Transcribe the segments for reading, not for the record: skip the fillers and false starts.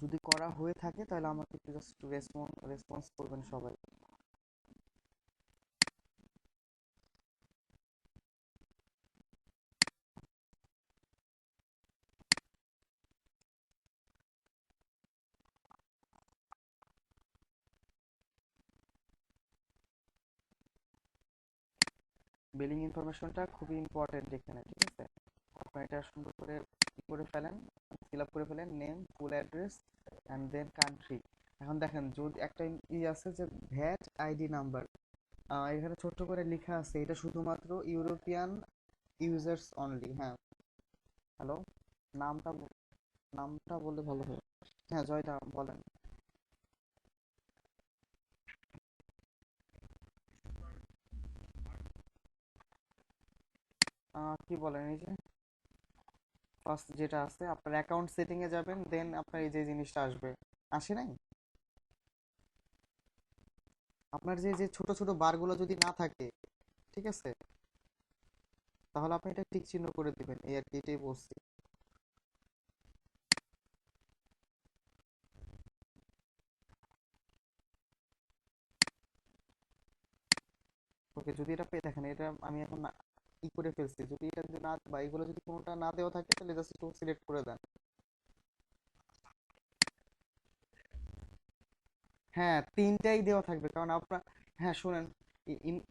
যদি করা হয়ে থাকে তাহলে আমাকে একটু জাস্ট রেসপন্স করবেন সবাই। বিলিং ইনফরমেশনটা খুবই ইম্পর্টেন্ট এখানে, ঠিক আছে? আপনার এটা সুন্দর করে করে ফেলেন, ফিল আপ করে ফেলেন, name, full address and then country. এখন দেখেন যদি একটা আছে যে ভ্যাট আইডি নাম্বার, এখানে ছোট্ট করে লেখা আছে এটা শুধুমাত্র ইউরোপিয়ান ইউজার্স অনলি। হ্যাঁ, হ্যালো, নামটা নামটা বললে ভালো হয়। হ্যাঁ, জয়দা বলেন। কি বলেন, এই যে ফার্স্ট যেটা আছে আপনার অ্যাকাউন্ট সেটিং এ যাবেন, দেন আপনার এই যে জিনিসটা আসবে, আসে নাই? আপনার যে যে ছোট ছোট বারগুলো যদি না থাকে, ঠিক আছে, তাহলে আপনি এটা টিক চিহ্ন করে দিবেন, এই আর কি, এটাই বলছি। ওকে, যদি এটা পেয়ে দেখেন, এটা আমি এখন করে ফেলছি, যদি এটা যদি না বা এগুলো যদি কোনোটা না দেওয়া থাকে তাহলে জাস্ট একটু সিলেক্ট করে দেন। হ্যাঁ, তিনটাই দেওয়া থাকবে, কারণ আপনার, হ্যাঁ শুনেন,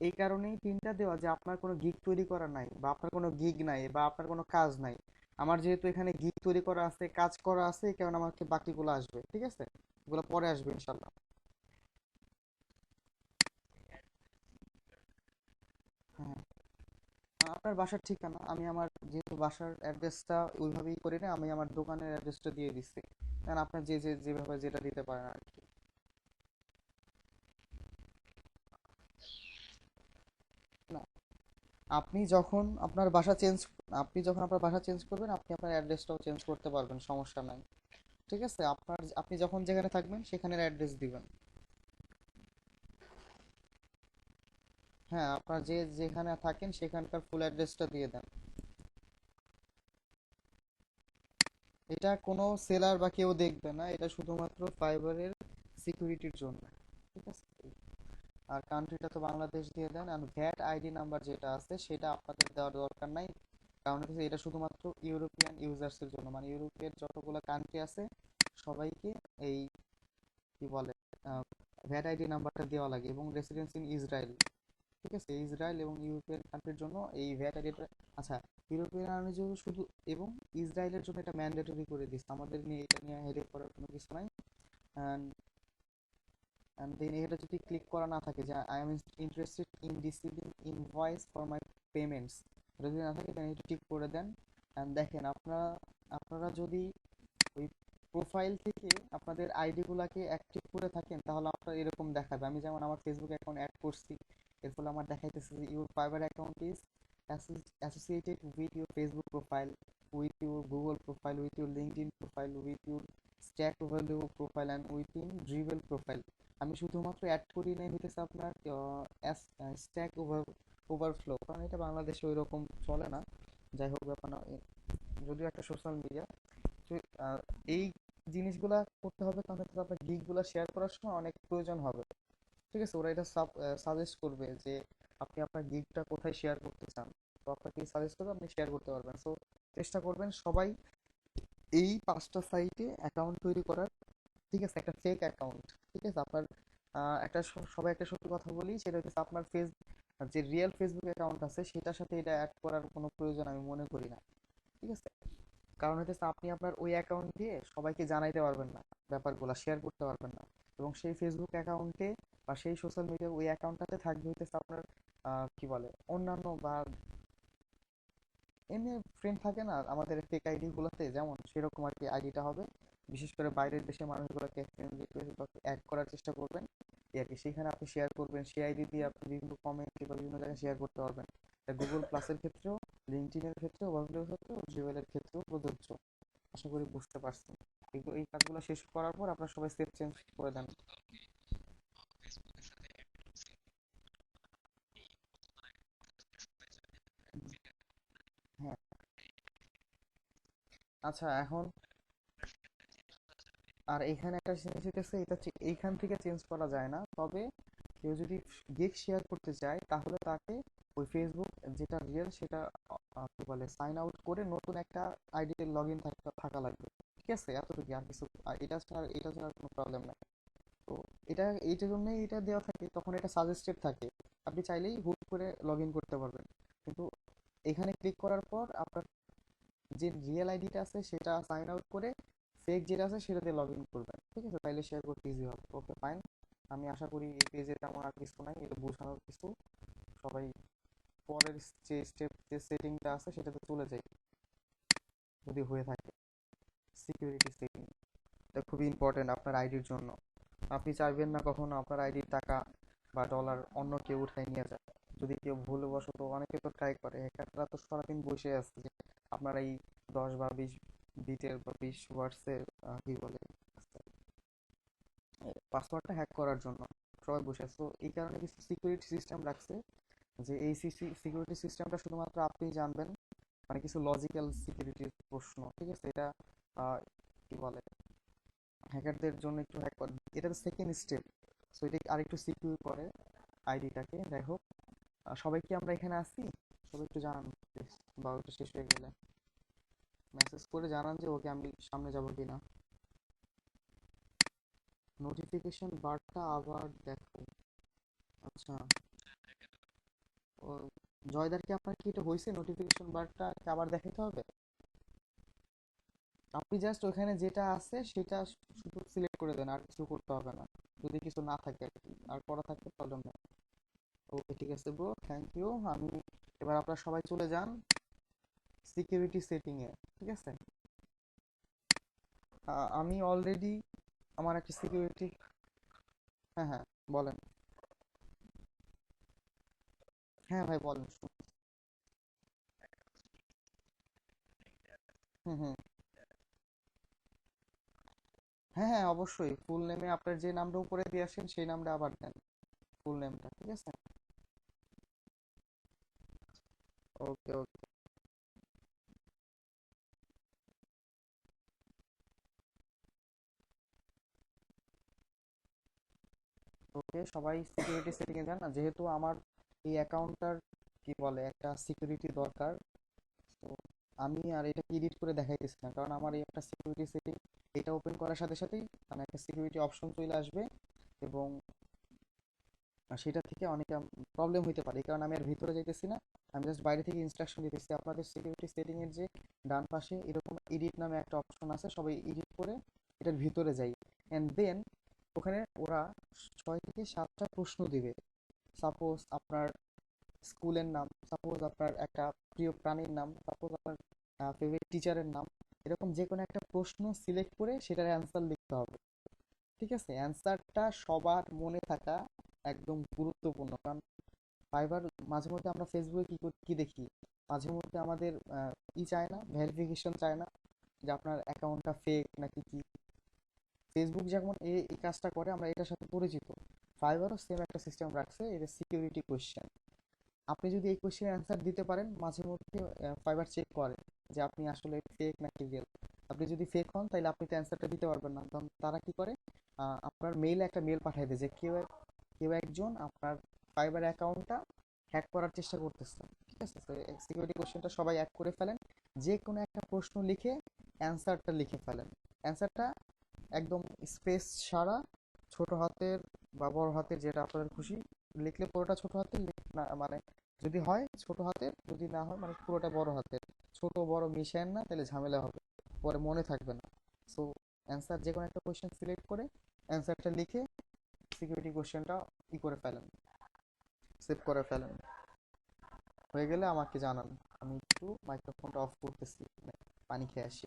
এই কারণেই তিনটা দেওয়া যে আপনার কোনো গিগ তৈরি করা নাই, বা আপনার কোনো গিগ নাই, বা আপনার কোনো কাজ নাই। আমার যেহেতু এখানে গিগ তৈরি করা আছে, কাজ করা আছে, এই কারণে আমাকে বাকিগুলো আসবে, ঠিক আছে? এগুলো পরে আসবে ইনশাল্লাহ। হ্যাঁ, আপনার বাসার ঠিকানা আমি আমার যেহেতু বাসার অ্যাড্রেসটা ওইভাবেই করি না, আমি আমার দোকানের অ্যাড্রেসটা দিয়ে দিচ্ছি, কারণ আপনার যে যে যেভাবে যেটা দিতে পারেন আর কি। না, আপনি যখন আপনার বাসা চেঞ্জ আপনি যখন আপনার বাসা চেঞ্জ করবেন, আপনি আপনার অ্যাড্রেসটাও চেঞ্জ করতে পারবেন, সমস্যা নাই। ঠিক আছে, আপনি যখন যেখানে থাকবেন সেখানের অ্যাড্রেস দিবেন। হ্যাঁ, আপনার যে যেখানে থাকেন সেখানকার ফুল অ্যাড্রেসটা দিয়ে দেন। এটা কোনো সেলার বা কেউ দেখবে না, এটা শুধুমাত্র ফাইবারের সিকিউরিটির জন্য, ঠিক আছে? আর কান্ট্রিটা তো বাংলাদেশ দিয়ে দেন, আর ভ্যাট আইডি নাম্বার যেটা আছে সেটা আপনাদের দেওয়ার দরকার নাই, কারণ হচ্ছে এটা শুধুমাত্র ইউরোপিয়ান ইউজার্সের জন্য, মানে ইউরোপের যতগুলো কান্ট্রি আছে সবাইকে এই কি বলে ভ্যাট আইডি নাম্বারটা দেওয়া লাগে, এবং রেসিডেন্স ইন ইসরায়েল, ঠিক আছে, ইসরায়েল এবং ইউরোপিয়ান কান্ট্রির জন্য এই ভ্যাট আইডিটা। আচ্ছা, ইউরোপিয়ান আর্মির জন্য শুধু, এবং ইসরায়েলের জন্য এটা ম্যান্ডেটরি করে দিচ্ছে, আমাদের নিয়ে এটা নিয়ে হেডেক করার কোনো কিছু নাই। and then এটা যদি ক্লিক করা না থাকে যে I am interested in receiving invoice for my payments, এটা যদি না থাকে তাহলে এটা টিক করে দেন। অ্যান্ড দেখেন, আপনারা যদি ওই প্রোফাইল থেকে আপনাদের আইডি গুলাকে অ্যাক্টিভ করে থাকেন তাহলে আপনার এরকম দেখাবে। আমি যেমন আমার ফেসবুক অ্যাকাউন্ট অ্যাড করছি, এর ফলে আমার দেখাইতেছে যে your Fiverr account is associated with your Facebook profile, with your Google profile, with your LinkedIn profile, with your Stack Overview profile and with in Dribbble profile. আমি শুধুমাত্র অ্যাড করি নাই হইতেছে আপনার স্ট্যাক ওভারফ্লো, কারণ এটা বাংলাদেশে ওই রকম চলে না। যাই হোক, ব্যাপার না, যদিও একটা সোশ্যাল মিডিয়া। তো এই জিনিসগুলা করতে হবে, কারণ হচ্ছে আপনার গিগগুলা শেয়ার করার সময় অনেক প্রয়োজন হবে, ঠিক আছে? ওরা এটা সাজেস্ট করবে যে আপনি আপনার গিগটা কোথায় শেয়ার করতে চান, তো আপনাকে সাজেস্ট করবে, আপনি শেয়ার করতে পারবেন। সো চেষ্টা করবেন সবাই এই 5টা সাইটে অ্যাকাউন্ট তৈরি করার, ঠিক আছে? একটা ফেক অ্যাকাউন্ট, ঠিক আছে? আপনার একটা সবাই একটা সত্যি কথা বলি, সেটা হচ্ছে আপনার যে রিয়েল ফেসবুক অ্যাকাউন্ট আছে সেটার সাথে এটা অ্যাড করার কোনো প্রয়োজন আমি মনে করি না, ঠিক আছে? কারণ হচ্ছে আপনি আপনার ওই অ্যাকাউন্ট দিয়ে সবাইকে জানাইতে পারবেন না, ব্যাপারগুলো শেয়ার করতে পারবেন না, এবং সেই ফেসবুক অ্যাকাউন্টে বা সেই সোশ্যাল মিডিয়া ওই অ্যাকাউন্টটাতে থাকবে হইতেছে আপনার কি বলে অন্যান্য বা এমনি ফ্রেন্ড থাকে না আমাদের ফেক আইডি গুলোতে, যেমন সেরকম আর কি আইডিটা হবে। বিশেষ করে বাইরের দেশের মানুষগুলোকে অ্যাড করার চেষ্টা করবেন, এই আর কি। সেখানে আপনি শেয়ার করবেন, সেই আইডি দিয়ে আপনি বিভিন্ন কমেন্ট বা বিভিন্ন জায়গায় শেয়ার করতে পারবেন। গুগল প্লাসের ক্ষেত্রেও, লিঙ্কডইনের ক্ষেত্রেও, ওয়ার্ডপ্রেসের ক্ষেত্রেও, জিমেলের ক্ষেত্রেও প্রযোজ্য। আশা করি বুঝতে পারছেন। এই কাজগুলো শেষ করার পর আপনার সবাই সেভ চেঞ্জ করে দেন। হ্যাঁ, আচ্ছা, এখন আর এখানে একটা জিনিস হইতেছে, এটা এইখান থেকে চেঞ্জ করা যায় না, তবে কেউ যদি গিগ শেয়ার করতে চায় তাহলে তাকে ওই ফেসবুক যেটা রিয়েল সেটা কি বলে সাইন আউট করে নতুন একটা আইডিতে লগ ইন থাকা লাগবে। ঠিক আছে, এতটুকু, আর কিছু এটা ছাড়া আর কোনো প্রবলেম নাই। তো এটা এইটার জন্যই এটা দেওয়া থাকে, তখন এটা সাজেস্টেড থাকে, আপনি চাইলেই হুট করে লগ ইন করতে পারবেন। কিন্তু এখানে ক্লিক করার পর আপনার যে রিয়েল আইডিটা আছে সেটা সাইন আউট করে ফেক যেটা আছে সেটা দিয়ে লগ ইন করবেন। ঠিক আছে, তাইলে শেয়ার করতে ইজি হবে। ওকে ফাইন, আমি আশা করি এই পেজে তেমন আর কিছু নাই, এটা বোঝানোর কিছু। সবাই পরের যে স্টেপ, যে সেটিংটা আছে সেটাতে চলে যাই যদি হয়ে থাকে। সিকিউরিটি সেটিং, এটা খুবই ইম্পর্টেন্ট আপনার আইডির জন্য। আপনি চাইবেন না কখনো আপনার আইডির টাকা বা ডলার অন্য কেউ উঠাই নিয়ে যায়। যদি কেউ ভুলবশত, অনেকে তো ট্রাই করে, হ্যাকাররা তো সারাদিন বসে আছে যে আপনার এই 10 বা 20 বিটের বা 20 ওয়াটসের কি বলে পাসওয়ার্ডটা হ্যাক করার জন্য সবাই বসে আছে। তো এই কারণে কিছু সিকিউরিটি সিস্টেম রাখছে, যে এই সিকিউরিটি সিস্টেমটা শুধুমাত্র আপনি জানবেন। মানে কিছু লজিক্যাল সিকিউরিটির প্রশ্ন, ঠিক আছে, এটা কি বলে হ্যাকারদের জন্য একটু হ্যাক করে, এটা সেকেন্ড স্টেপ। সো এটা আরেকটু সিকিউর করে আইডিটাকে। যাই হোক, সবাই কি আমরা এখানে আছি? সবাই একটু জানান please, বা ওটা শেষ হয়ে গেলে মেসেজ করে জানান যে ওকে আমি সামনে যাব কিনা। নোটিফিকেশন বারটা আবার দেখো। আচ্ছা, ও জয়দার কি আপনার কি এটা হয়েছে, নোটিফিকেশন বারটা কি আবার দেখাতে হবে? আপনি জাস্ট ওখানে যেটা আছে সেটা শুধু সিলেক্ট করে দেন, আর কিছু করতে হবে না, যদি কিছু না থাকে আর কি, আর করা থাকলে প্রবলেম নেই। ওকে ঠিক আছে ব্রো, থ্যাংক ইউ। আমি এবার আপনারা সবাই চলে যান সিকিউরিটি সেটিং এ। ঠিক আছে, আমি অলরেডি আমার একটা সিকিউরিটি। হ্যাঁ হ্যাঁ, বলেন। হ্যাঁ ভাই বলেন, হুম হুম। হ্যাঁ হ্যাঁ, অবশ্যই ফুল নেমে আপনার যে নামটা উপরে দিয়ে আসেন সেই নামটা আবার দেন, ফুল নেমটা। ঠিক আছে, ওকে ওকে ওকে। সবাই সিকিউরিটি সেটিং এ যান না, যেহেতু আমার এই অ্যাকাউন্টটার কি বলে একটা সিকিউরিটি দরকার। তো আমি আর এটাকে এডিট করে দেখাইতেছি না, কারণ আমার এই একটা সিকিউরিটি সেটিং, এটা ওপেন করার সাথে সাথেই মানে একটা সিকিউরিটি অপশন চলে আসবে, এবং সেটা থেকে অনেক প্রবলেম হইতে পারে। এই কারণে আমি আর ভিতরে যাইতেছি না, আমি জাস্ট বাইরে থেকে ইনস্ট্রাকশন দিতেছি। আপনাদের সিকিউরিটি সেটিং এর যে ডান পাশে এরকম এডিট নামে একটা অপশন আছে, সবাই এডিট করে এটার ভিতরে যাই, এন্ড দেন ওখানে ওরা 6 থেকে 7টা প্রশ্ন দিবে। সাপোজ আপনার স্কুলের নাম, সাপোজ আপনার একটা প্রিয় প্রাণীর নাম, সাপোজ আপনার ফেভারিট টিচারের নাম, এরকম যে কোনো একটা প্রশ্ন সিলেক্ট করে সেটার অ্যান্সার লিখতে হবে। ঠিক আছে, অ্যান্সারটা সবার মনে থাকা একদম গুরুত্বপূর্ণ, কারণ ফাইবার মাঝে মধ্যে আমরা ফেসবুকে কি দেখি, মাঝে মধ্যে আমাদের চায় না, ভেরিফিকেশন চায় না যে আপনার অ্যাকাউন্টটা ফেক নাকি কি। ফেসবুক যেমন এই কাজটা করে, আমরা এটার সাথে পরিচিত। ফাইবারও সেম একটা সিস্টেম রাখছে, এটা সিকিউরিটি কোয়েশ্চেন। আপনি যদি এই কোয়েশ্চেনের অ্যান্সার দিতে পারেন, মাঝে মধ্যে ফাইবার চেক করে যে আপনি আসলে ফেক নাকি রিয়েল। আপনি যদি ফেক হন তাহলে আপনি তো অ্যান্সারটা দিতে পারবেন না, তখন তারা কি করে, আপনার মেইলে একটা মেল পাঠিয়ে দেয় যে কেউ কেউ একজন আপনার ফাইবার অ্যাকাউন্টটা হ্যাক করার চেষ্টা করতেছে। ঠিক আছে, তো সিকিউরিটি কোশ্চেনটা সবাই অ্যাড করে ফেলেন, যে কোনো একটা প্রশ্ন লিখে অ্যান্সারটা লিখে ফেলেন। অ্যান্সারটা একদম স্পেস ছাড়া, ছোট হাতের বা বড় হাতের যেটা আপনাদের খুশি, লিখলে পুরোটা ছোট হাতের না, মানে যদি হয় ছোট হাতের, যদি না হয় মানে পুরোটা বড় হাতের। ছোট বড় মিশায়েন না, তাহলে ঝামেলা হবে, পরে মনে থাকবে না। সো অ্যান্সার যে কোনো একটা কোয়েশ্চেন সিলেক্ট করে অ্যান্সারটা লিখে সিকিউরিটি কোয়েশ্চেনটা করে ফেলেন, সেভ করে ফেলেন। হয়ে গেলে আমাকে জানান, আমি একটু মাইক্রোফোনটা অফ করতেছি, মানে পানি খেয়ে আসি।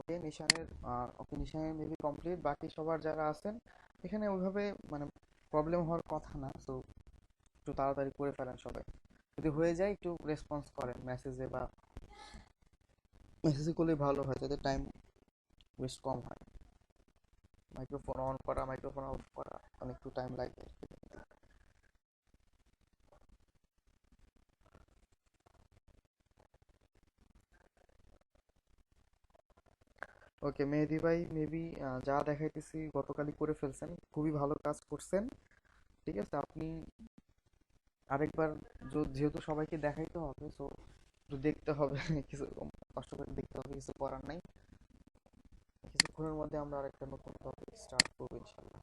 ওকে নিশানের, ওকে নিশানের মেবি কমপ্লিট, বাকি সবার যারা আছেন এখানে ওইভাবে মানে প্রবলেম হওয়ার কথা না, তো একটু তাড়াতাড়ি করে ফেলেন সবাই। যদি হয়ে যায় একটু রেসপন্স করেন মেসেজে, বা মেসেজে করলে ভালো হয় যাতে টাইম ওয়েস্ট কম হয়। মাইক্রোফোন অন করা, মাইক্রোফোন অফ করা অনেক একটু টাইম লাগে। ওকে মেহেদি ভাই, মেবি যা দেখাইতেছি গতকালই করে ফেলছেন, খুবই ভালো কাজ করছেন। ঠিক আছে, আপনি আরেকবার, যেহেতু সবাইকে দেখাইতে হবে, তো একটু দেখতে হবে কিছু কষ্ট করে দেখতে হবে, কিছু করার নাই। কিছুক্ষণের মধ্যে আমরা আরেকটা নতুন টপিক স্টার্ট করবো ইনশাল্লাহ।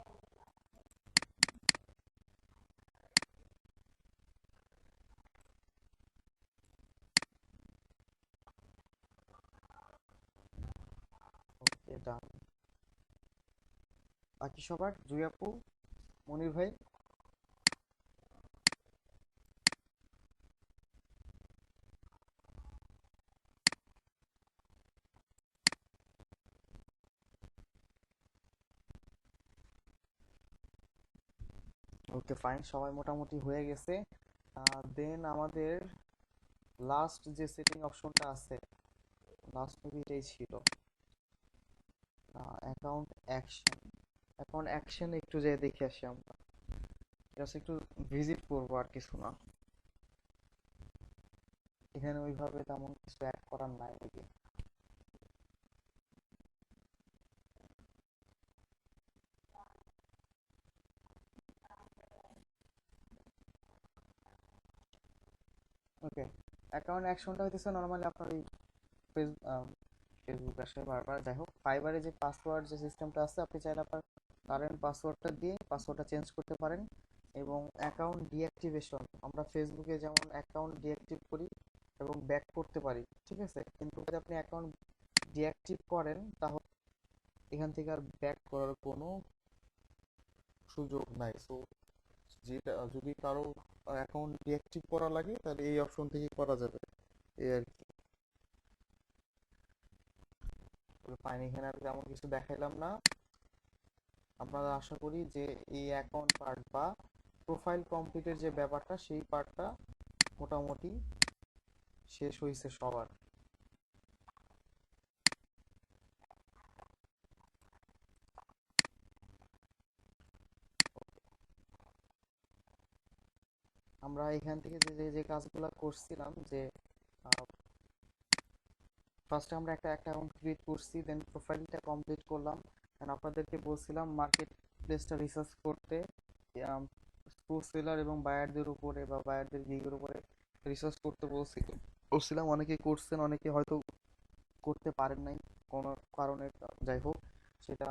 ওকে ডান। বাকি সবার, জুই আপু, মনির ভাই। ওকে ফাইন, সবাই মোটামুটি হয়ে গেছে। দেন আমাদের লাস্ট যে সেটিং অপশনটা আছে, লাস্ট মেবি এটাই ছিল, অ্যাকাউন্ট অ্যাকশন। অ্যাকাউন্ট অ্যাকশন একটু যেয়ে দেখে আসি আমরা, জাস্ট একটু ভিজিট করবো আর কিছু না। এখানে ওইভাবে তেমন কিছু অ্যাড করার নাই নাকি। ওকে, অ্যাকাউন্ট অ্যাকশনটা হইতেছে নর্মালি আপনার এই ফেসবুক আসে বারবার, যাই হোক ফাইবারে যে পাসওয়ার্ড যে সিস্টেমটা আছে, আপনি চাইলে আপনার কারেন্ট পাসওয়ার্ডটা দিয়ে পাসওয়ার্ডটা চেঞ্জ করতে পারেন। এবং অ্যাকাউন্ট ডিঅ্যাক্টিভেশন, আমরা ফেসবুকে যেমন অ্যাকাউন্ট ডিঅ্যাক্টিভ করি এবং ব্যাক করতে পারি, ঠিক আছে, কিন্তু যদি আপনি অ্যাকাউন্ট ডিঅ্যাক্টিভ করেন তাহলে এখান থেকে আর ব্যাক করার কোনো সুযোগ নাই। সো যেটা যদি কারো অ্যাকাউন্ট ডিঅ্যাক্টিভ করা লাগে তাহলে এই অপশন থেকে করা যাবে, এই আর কি। ফাইন, এখানে আর তেমন কিছু দেখাইলাম না। আপনারা আশা করি যে এই অ্যাকাউন্ট পার্ট বা প্রোফাইল কমপ্লিটের যে ব্যাপারটা, সেই পার্টটা মোটামুটি শেষ হয়েছে সবার। আমরা এখান থেকে যে যে যে কাজগুলো করছিলাম, যে ফার্স্টে আমরা একটা অ্যাকাউন্ট ক্রিয়েট করছি, দেন প্রোফাইলটা কমপ্লিট করলাম, দেন আপনাদেরকে বলছিলাম মার্কেট প্লেসটা রিসার্চ করতে, স্পোর্টস সেলার এবং বায়ারদের উপরে বা বায়ারদের গিগের উপরে রিসার্চ করতে বলছিলাম। অনেকে করছেন, অনেকে হয়তো করতে পারেন নাই কোনো কারণে, যাই হোক সেটা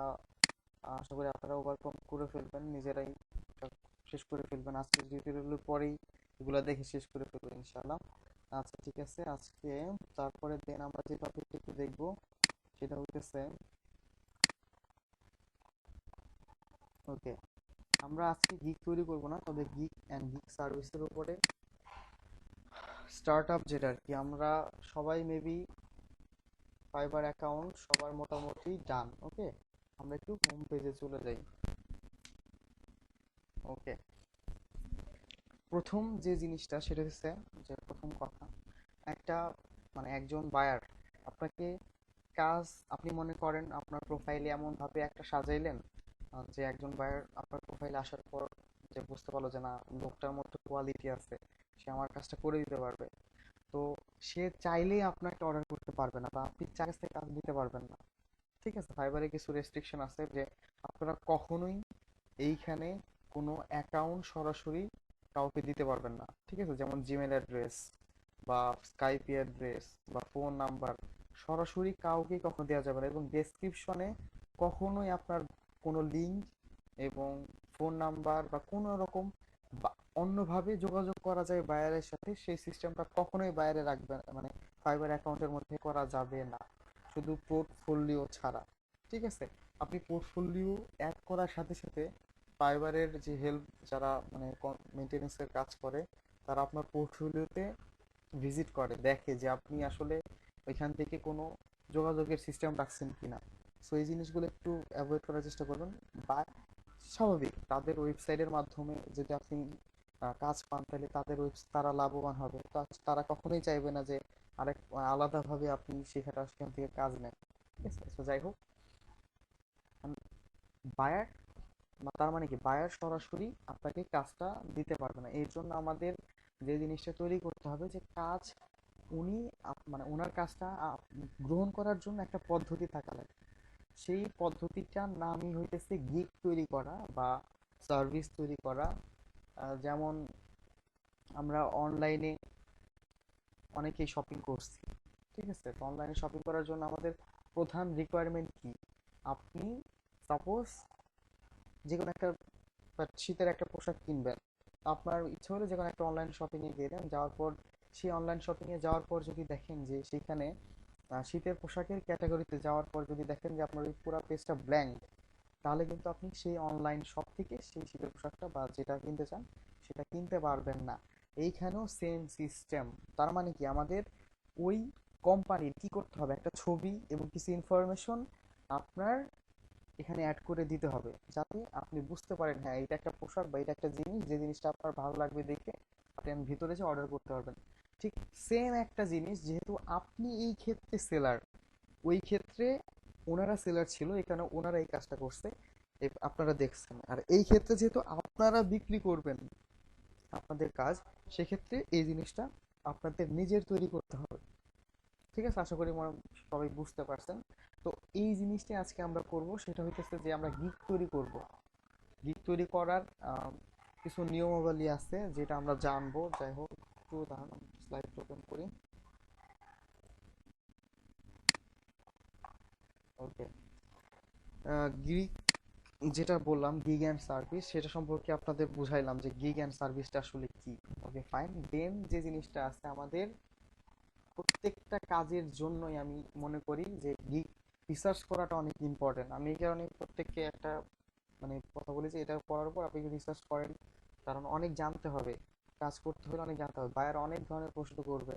আশা করি আপনারা ওভারকাম করে ফেলবেন, নিজেরাই শেষ করে ফেলবেন আজকের টিউটোরিয়ালের পরেই, এগুলো দেখে শেষ করে ফেলবেন ইনশাআল্লাহ। আচ্ছা ঠিক আছে, আজকে তারপরে দেন আমরা যে টপিকটা একটু দেখবো সেটা হইতেছে, ওকে, আমরা আজকে গিগ তৈরি করব না, তবে গিগ অ্যান্ড গিগ সার্ভিসের উপরে স্টার্ট আপ, যেটা আর কি আমরা সবাই মেবি ফাইবার অ্যাকাউন্ট সবার মোটামুটি ডান। ওকে, আমরা একটু হোম পেজে চলে যাই। ওকে, প্রথম যে জিনিসটা সেটা হচ্ছে, যে প্রথম কথা, একটা মানে একজন বায়ার আপনাকে কাজ, আপনি মনে করেন আপনার প্রোফাইলে এমন ভাবে একটা সাজাইলেন, যে একজন বায়ার আপনার প্রোফাইলে আসার পর যে বুঝতে পারলো যে না, লোকটার মধ্যে কোয়ালিটি আছে, সে আমার কাজটা করে দিতে পারবে, তো সে চাইলেই আপনাকে অর্ডার করতে পারবে না, বা আপনি চার কাছ থেকে কাজ দিতে পারবেন না। ঠিক আছে, ফাইবারে কিছু রেস্ট্রিকশন আছে, যে আপনারা কখনোই এইখানে কোনো অ্যাকাউন্ট সরাসরি কাউকে দিতে পারবেন না। ঠিক আছে, যেমন জিমেল অ্যাড্রেস বা স্কাইপ অ্যাড্রেস বা ফোন নাম্বার সরাসরি কাউকে কখনো দেওয়া যাবে না, এবং ডেসক্রিপশনে কখনোই আপনার কোনো লিঙ্ক এবং ফোন নাম্বার বা কোনো রকম বা অন্যভাবে যোগাযোগ করা যায় বায়ারের সাথে, সেই সিস্টেমটা কখনোই বাইরে রাখবে না, মানে ফাইবার অ্যাকাউন্টের মধ্যে করা যাবে না, শুধু পোর্টফোলিও ছাড়া। ঠিক আছে, আপনি পোর্টফোলিও অ্যাড করার সাথে সাথে ফাইবারের যে হেল্প, যারা মানে মেনটেনেন্সের কাজ করে, তারা আপনার পোর্টফোলিওতে ভিজিট করে, দেখে যে আপনি আসলে ওইখান থেকে কোনো যোগাযোগের সিস্টেম রাখছেন কিনা। সো এই জিনিসগুলো একটু অ্যাভয়েড করার চেষ্টা করবেন। বা স্বাভাবিক তাদের ওয়েবসাইটের মাধ্যমে যদি আপনি কাজ পান, তাহলে তারা লাভবান হবে। তারা কখনোই চাইবে না যে আরেক আলাদাভাবে আপনি সেখান থেকে কাজ নেন। ঠিক আছে, তো যাই হোক, বায়ার, তার মানে কি বায়ার সরাসরি আপনাকে কাজটা দিতে পারবে না। এর জন্য আমাদের যে জিনিসটা তৈরি করতে হবে যে কাজ উনি মানে ওনার কাজটা গ্রহণ করার জন্য একটা পদ্ধতি থাকা লাগে। সেই পদ্ধতিটার নামই হইতেছে গিগ তৈরি করা বা সার্ভিস তৈরি করা। যেমন আমরা অনলাইনে অনেকেই শপিং করছি, ঠিক আছে, তো অনলাইনে শপিং করার জন্য আমাদের প্রধান রিকোয়ারমেন্ট কি? আপনি সাপোজ যে কোনো একটা শীতের একটা পোশাক কিনবেন, আপনার ইচ্ছে হলো যে কোনো একটা অনলাইন শপিং এ গেলেন, যাওয়ার পর সেই অনলাইন শপিং এ যাওয়ার পর যদি দেখেন যে সেখানে শীতের পোশাকের ক্যাটাগরিতে যাওয়ার পর যদি দেখেন যে আপনার ওই পুরো পেজটা ব্ল্যাঙ্ক, তাহলে কিন্তু আপনি সেই অনলাইন শপ থেকে সেই শীতের পোশাকটা বা যেটা কিনতে চান সেটা কিনতে পারবেন না। এইখানেও সেম সিস্টেম। তার মানে কি আমাদের ওই কোম্পানির কি করতে হবে, একটা ছবি এবং কিছু ইনফরমেশন আপনার এখানে অ্যাড করে দিতে হবে, যাতে আপনি বুঝতে পারেন হ্যাঁ এটা একটা পোশাক বা এটা একটা জিনিস, যে জিনিসটা আপনার ভালো লাগবে দেখে আপনি ভিতরে যে অর্ডার করতে পারবেন। ঠিক সেম একটা জিনিস, যেহেতু আপনি এই ক্ষেত্রে সেলার, ওই ক্ষেত্রে ওনারা সেলার ছিল, এখানে ওনারা এই কাজটা করছে, আপনারা দেখছেন। আর এই ক্ষেত্রে যেহেতু আপনারা বিক্রি করবেন আপনাদের কাজ, সেক্ষেত্রে এই জিনিসটা আপনাদের নিজের তৈরি করতে হবে। ঠিক আছে, আশা করি সবাই বুঝতে পারছেন। তো এই জিনিসটা আজকে আমরা করব, সেটা হইতেছে যে আমরা গিগ তৈরি করব। গিগ তৈরি করার কিছু নিয়মাবলী আছে যেটা আমরা জানবো। যাই হোক, একটু দাঁড়ান, স্লাইড ওপেন করি। ওকে, গিগ যেটা বললাম গিগ অ্যান্ড সার্ভিস, সেটা সম্পর্কে আপনাদের বুঝাইলাম যে গিগ অ্যান্ড সার্ভিসটা আসলে কি। ওকে ফাইন, দেন যে জিনিসটা আছে আমাদের প্রত্যেকটা কাজের জন্যই আমি মনে করি যে গিগ রিসার্চ করাটা অনেক ইম্পর্টেন্ট। আমি এই কারণে প্রত্যেককে একটা মানে কথা বলেছি, এটা পড়ার উপর আপনি রিসার্চ করেন, কারণ অনেক জানতে হবে। কাজ করতে হলে অনেক জানতে হবে, বায়ার অনেক ধরনের প্রশ্ন করবে,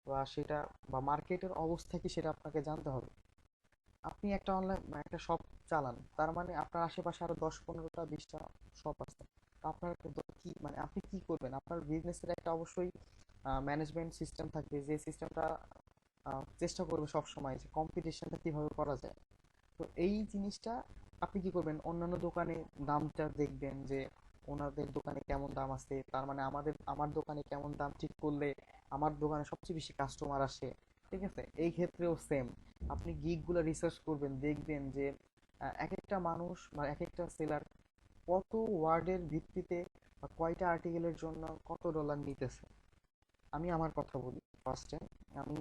বা সেটা বা মার্কেটের অবস্থা কি সেটা আপনাকে জানতে হবে। আপনি একটা অনলাইন একটা শপ চালান, তার মানে আপনার আশেপাশে আরো 10-15টা 20টা শপ আছে। তো আপনার কি মানে আপনি কি করবেন, আপনার বিজনেসের একটা অবশ্যই ম্যানেজমেন্ট সিস্টেম থাকবে, যে সিস্টেমটা চেষ্টা করবে সব সময় যে কম্পিটিশনটা কিভাবে করা যায়। তো এই জিনিসটা আপনি কি করবেন, অন্যান্য দোকানে দামটা দেখবেন যে ওনাদের দোকানে কেমন দাম আছে, তার মানে আমার দোকানে কেমন দাম ঠিক করলে আমার দোকানে সবচেয়ে বেশি কাস্টমার আসে। ঠিক আছে, এই ক্ষেত্রেও সেম, আপনি গিগ গুলা রিসার্চ করবেন, দেখবেন যে এক একটা মানুষ বা এক একটা সেলার কত ওয়ার্ডের ভিত্তিতে বা কয়টা আর্টিকেলের জন্য কত ডলার নিতেছে। আমি আমার কথা বলি ফার্স্টে, আমি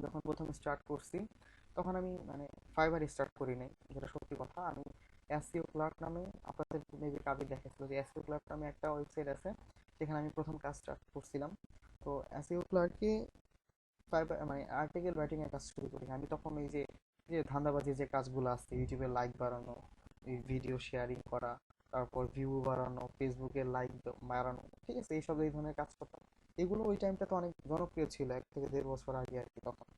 যখন প্রথম স্টার্ট করছি তখন আমি মানে ফাইবার স্টার্ট করি নাই, যেটা সত্যি কথা। আমি এসইও ক্লার্ক নামে, আপনাদের মেবি কাবির দেখেছিল যে এসইও ক্লার্ক নামে একটা ওয়েবসাইট আছে, সেখানে আমি প্রথম কাজ স্টার্ট করছিলাম। তো এসইও ক্লার্কে ফাইবার মানে আর্টিকেল রাইটিং এর কাজ শুরু করি আমি তখন। এই যে যে ধান্দাবাজি যে কাজগুলো আছে, ইউটিউবে লাইক বাড়ানো, এই ভিডিও শেয়ারিং করা, তারপর ভিউ বাড়ানো, ফেসবুকে লাইক বাড়ানো, ঠিক আছে, এইসব এই ধরনের কাজ করতাম। এগুলো ওই টাইমটা তো অনেক জনপ্রিয় ছিল, 1 থেকে 1.5 বছর আগে আর কি তখন।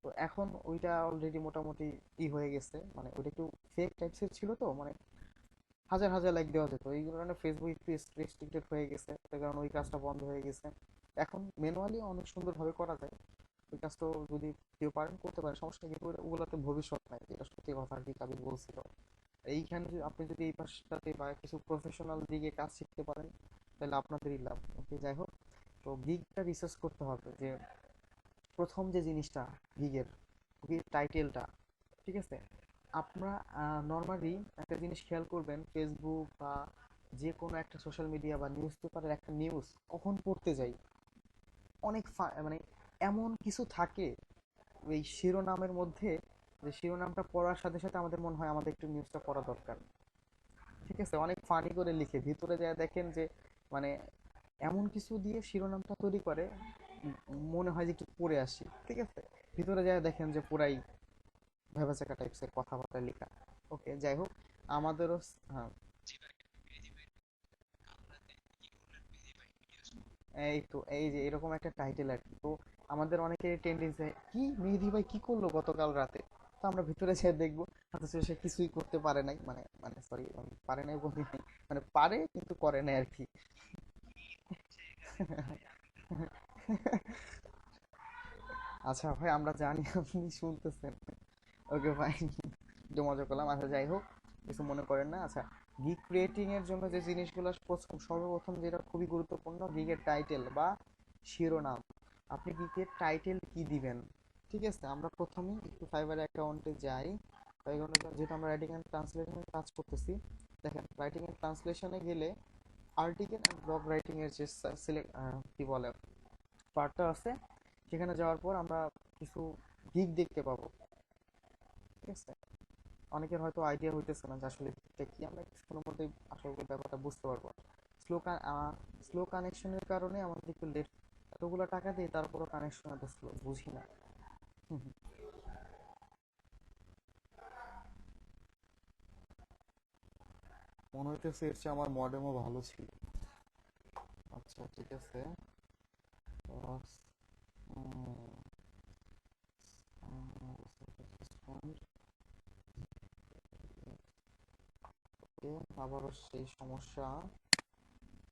তো এখন ওইটা অলরেডি মোটামুটি হয়ে গেছে, মানে ওইটা একটু ফেক টাইপসের ছিল, তো মানে হাজার হাজার লাইক দেওয়া যেত, এই কারণে ফেসবুক একটু রেস্ট্রিক্টেড হয়ে গেছে, তার কারণে ওই কাজটা বন্ধ হয়ে গেছে। এখন ম্যানুয়ালি অনেক সুন্দরভাবে করা যায় ওই কাজটা, যদি কেউ পারেন করতে পারেন, সমস্যা নেই, কিন্তু ওগুলোতে ভবিষ্যৎ নাই, এটা সত্যি কথা আর কি কাবিল বলছিল। এইখানে আপনি যদি এই পাশটাতে বা কিছু প্রফেশনাল দিকে কাজ শিখতে পারেন, তাহলে আপনাদেরই লাভ। ওকে, যাই হোক, তো গিগটা রিসার্চ করতে হবে যে প্রথম যে জিনিসটা গিগের, গিগ টাইটেলটা। ঠিক আছে, আপনারা নর্মালি একটা জিনিস খেয়াল করবেন, ফেসবুক বা যে কোনো একটা সোশ্যাল মিডিয়া বা নিউজ পেপারের একটা নিউজ কখন পড়তে যাই, অনেক মানে এমন কিছু থাকে ওই শিরোনামের মধ্যে, যে শিরোনামটা পড়ার সাথে সাথে আমাদের মনে হয় আমাদের একটু নিউজটা পড়া দরকার। ঠিক আছে, অনেক ফানি করে লিখে, ভিতরে যায় দেখেন যে মানে এমন কিছু দিয়ে শিরোনামটা তৈরি করে, মনে হয় যে একটু পড়ে আসি। ঠিক আছে, ভিতরে যায় দেখেন যে পুরাই ভেবাচাকা টাইপসের কথাবার্তা লেখা। ওকে, যাই হোক, আমাদেরও হ্যাঁ, এই তো এই যে এরকম একটা টাইটেল আর কি। তো আমাদের অনেকের টেন্ডেন্সি, কি মেহেদি ভাই কি করলো গতকাল রাতে, তো আমরা ভিতরে যেয়ে দেখবো অথচ সে কিছুই করতে পারে নাই, মানে মানে সরি, পারে নাই বলি নাই, মানে পারে কিন্তু করে নাই আর কি। আচ্ছা ভাই, আমরা জানি আপনি শুনতেছেন। ওকে ভাই, একটু মজা করলাম। আচ্ছা যাই হোক, কিছু মনে করেন না। আচ্ছা, গিগ ক্রিয়েটিং এর জন্য যে জিনিসগুলো সর্বপ্রথম যেটা খুবই গুরুত্বপূর্ণ, গিগের টাইটেল বা শিরোনাম। আপনি গিগের টাইটেল কি দিবেন? ঠিক আছে, আমরা প্রথমেই একটু ফাইবার অ্যাকাউন্টে যাই। যেহেতু আমরা রাইটিং অ্যান্ড ট্রান্সলেশনের কাজ করতেছি, দেখেন রাইটিং অ্যান্ড ট্রান্সলেশনে গেলে আর্টিকেল অ্যান্ড ব্লগ রাইটিং এর যে সিলেক্ট কি বলে পার্টটা আছে, সেখানে যাওয়ার পর আমরা কিছু গিগ দেখতে পাবো। ঠিক আছে, অনেকের হয়তো আইডিয়া হইতেছে না যে আসলে এটা কি, আমরা কিছুক্ষণের মধ্যেই আসলে ব্যাপারটা বুঝতে পারবো। স্লো স্লো কানেকশনের কারণে আমাদের একটু লেট, এতগুলো টাকা দিই তারপরও কানেকশন এত স্লো, বুঝি না। হুম, হুম। মনে হইতেছে এর চেয়ে আমার মডেমও ভালো ছিল। আচ্ছা ঠিক আছে। আবারও সেই সমস্যা,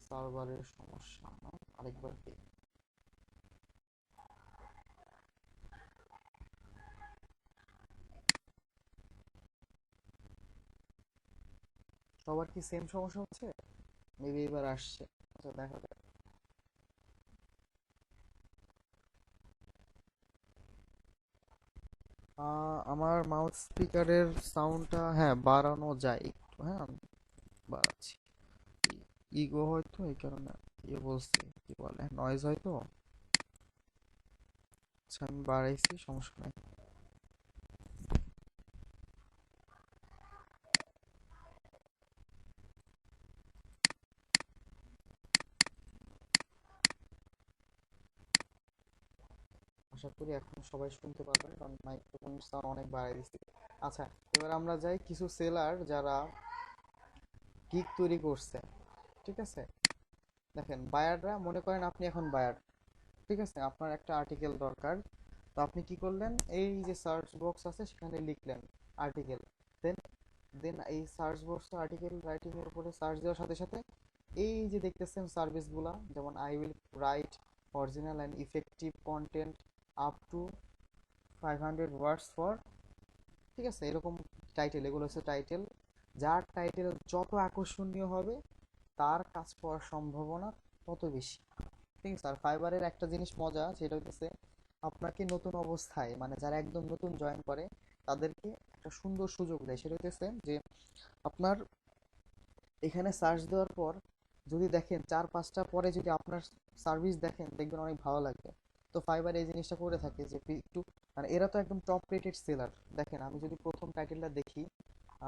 সার্ভারের সমস্যা না? আরেকবার কি? সবার কি সেম সমস্যা হচ্ছে? মেবি এবার আসছে। আচ্ছা দেখা যাক। আমার মাউথ স্পিকারের সাউন্ডটা হ্যাঁ বাড়ানো যায় একটু, হ্যাঁ আমি বাড়াচ্ছি। ইগো হয়তো এই কারণে ইয়ে বলছি, কি বলে নয়েজ হয়তো। আচ্ছা আমি বাড়াইছি, সমস্যা নাই। আশা করি এখন সবাই শুনতে পারবেন, কারণ মাইক্রোফোন সাউন্ড অনেক বাড়াই দিচ্ছি। আচ্ছা, এবার আমরা যাই কিছু সেলার যারা গিগ তৈরি করছে। ঠিক আছে, দেখেন বায়াররা, মনে করেন আপনি এখন বায়ার। ঠিক আছে, আপনার একটা আর্টিকেল দরকার। তো আপনি কি করলেন, এই যে সার্চ বক্স আছে সেখানে লিখলেন আর্টিকেল। দেন দেন এই সার্চ বক্স আর্টিকেল রাইটিং এর উপরে সার্চ দেওয়ার সাথে সাথে এই যে দেখতেছেন সার্ভিসগুলা, যেমন I will right original and effective content up to 500 words for, ঠিক আছে এরকম টাইটেল, এগুলো হচ্ছে টাইটেল। যার টাইটেল যত আকর্ষণীয় হবে তার কাজ পাওয়ার সম্ভাবনা তত বেশি। ঠিক আছে, আর ফাইবারের একটা জিনিস মজা, সেটা হচ্ছে আপনাকে নতুন অবস্থায়, মানে যারা একদম নতুন জয়েন করে তাদেরকে একটা সুন্দর সুযোগ দেয়। সেটা হচ্ছে যে আপনার এখানে সার্চ দেওয়ার পর যদি দেখেন 4-5টা পরে যদি আপনার সার্ভিস দেখেন, দেখবেন অনেক ভালো লাগবে। তো ফাইবার এই জিনিসটা করে থাকে যে একটু, মানে এরা তো একদম টপ রেটেড সেলার। দেখেন আমি যদি প্রথম টাইটেলটা দেখি,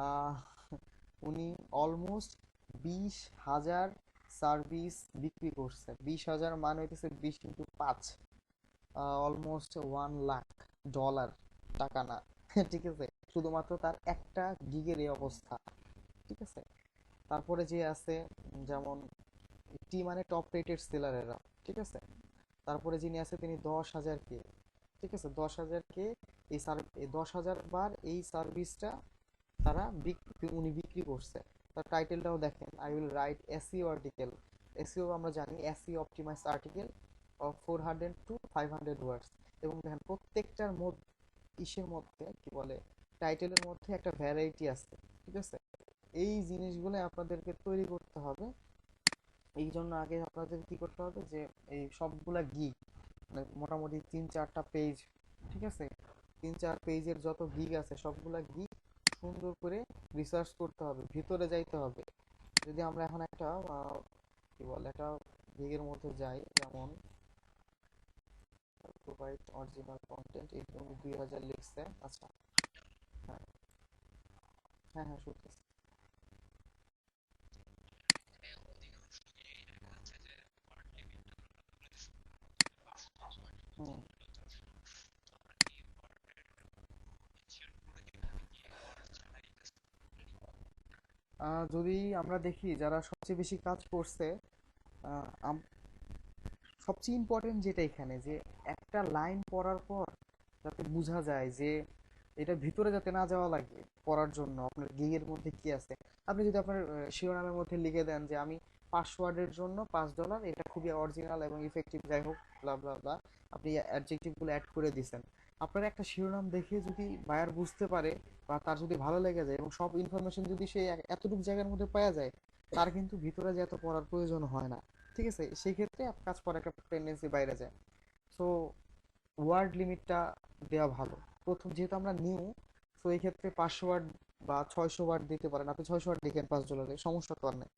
আহ, উনি অলমোস্ট 20,000 সার্ভিস বিক্রি করছে। 20,000 মানে হইতেছে 20 × 5, অলমোস্ট $1,00,000, টাকা না। ঠিক আছে, শুধুমাত্র তার একটা গিগের এই অবস্থা। ঠিক আছে, তারপরে যে আছে, যেমন টি মানে টপ রেটেড সেলারেরা। ঠিক আছে, তারপরে যিনি আছে তিনি 10,000 কে, ঠিক আছে 10,000 কে, এই 10,000 বার এই সার্ভিসটা উনি বিক্রি করছে। তার টাইটেলটাও দেখেন, I will write SEO article. SEO আমরা জানি, SEO optimise article of 400 to 500 words. এবং দেখেন প্রত্যেকটার মধ্যে, ইসের মধ্যে কি বলে, টাইটেলের মধ্যে একটা ভ্যারাইটি আছে। ঠিক আছে, এই জিনিসগুলো আপনাদেরকে তৈরি করতে হবে। এই জন্য আগে আপনাদের কি করতে হবে, যে এই সবগুলা গিগ, মানে মোটামুটি 3-4টা পেজ, ঠিক আছে 3-4 পেজের যত গিগ আছে সবগুলা গিগ সুন্দর করে রিসার্চ করতে হবে, ভিতরে যাইতে হবে। যদি আমরা এখন একটা কি বলে একটা গিগের মধ্যে যাই, যেমন প্রোভাইড অরিজিনাল কন্টেন্ট, এই 2000 লিখছে। আচ্ছা, হ্যাঁ হ্যাঁ হ্যাঁ শুনতেছি। হুম। যদি আমরা দেখি যারা সবচেয়ে বেশি কাজ করছে, আহ, আম- সবচেয়ে ইম্পর্টেন্ট যেটা এখানে যে একটা লাইন পড়ার পর যাতে বোঝা যায় যে এটা ভিতরে যাতে না যাওয়া লাগে পড়ার জন্য আপনার গিগের মধ্যে কি আছে। আপনি যদি আপনার শিরোনামের মধ্যে লিখে দেন যে আমি পাসওয়ার্ডের জন্য $5, এটা খুবই অরিজিনাল এবং ইফেক্টিভ, যাই হোক ব্লা ব্লা ব্লা, আপনি অ্যাডজেক্টিভ গুলো অ্যাড করে দিছেন, আপনার একটা শিরোনাম দেখে যদি বায়ার বুঝতে পারে বা তার যদি ভালো লেগে যায় এবং সব ইনফরমেশন যদি সে এতটুকু জায়গার মধ্যে পাওয়া যায়, তার কিন্তু ভিতরে যে এত পড়ার প্রয়োজন হয় না। ঠিক আছে, সেই ক্ষেত্রে কাজ করার একটা টেন্ডেন্সি বাইরে যায়। সো ওয়ার্ড লিমিটটা দেওয়া ভালো প্রথম, যেহেতু আমরা নিউ। সো এই ক্ষেত্রে 500 ওয়ার্ড বা 600 ওয়ার্ড দিতে পারেন, আপনি 600 ওয়ার্ড লিখেন $5, সমস্যা তো আর নেই,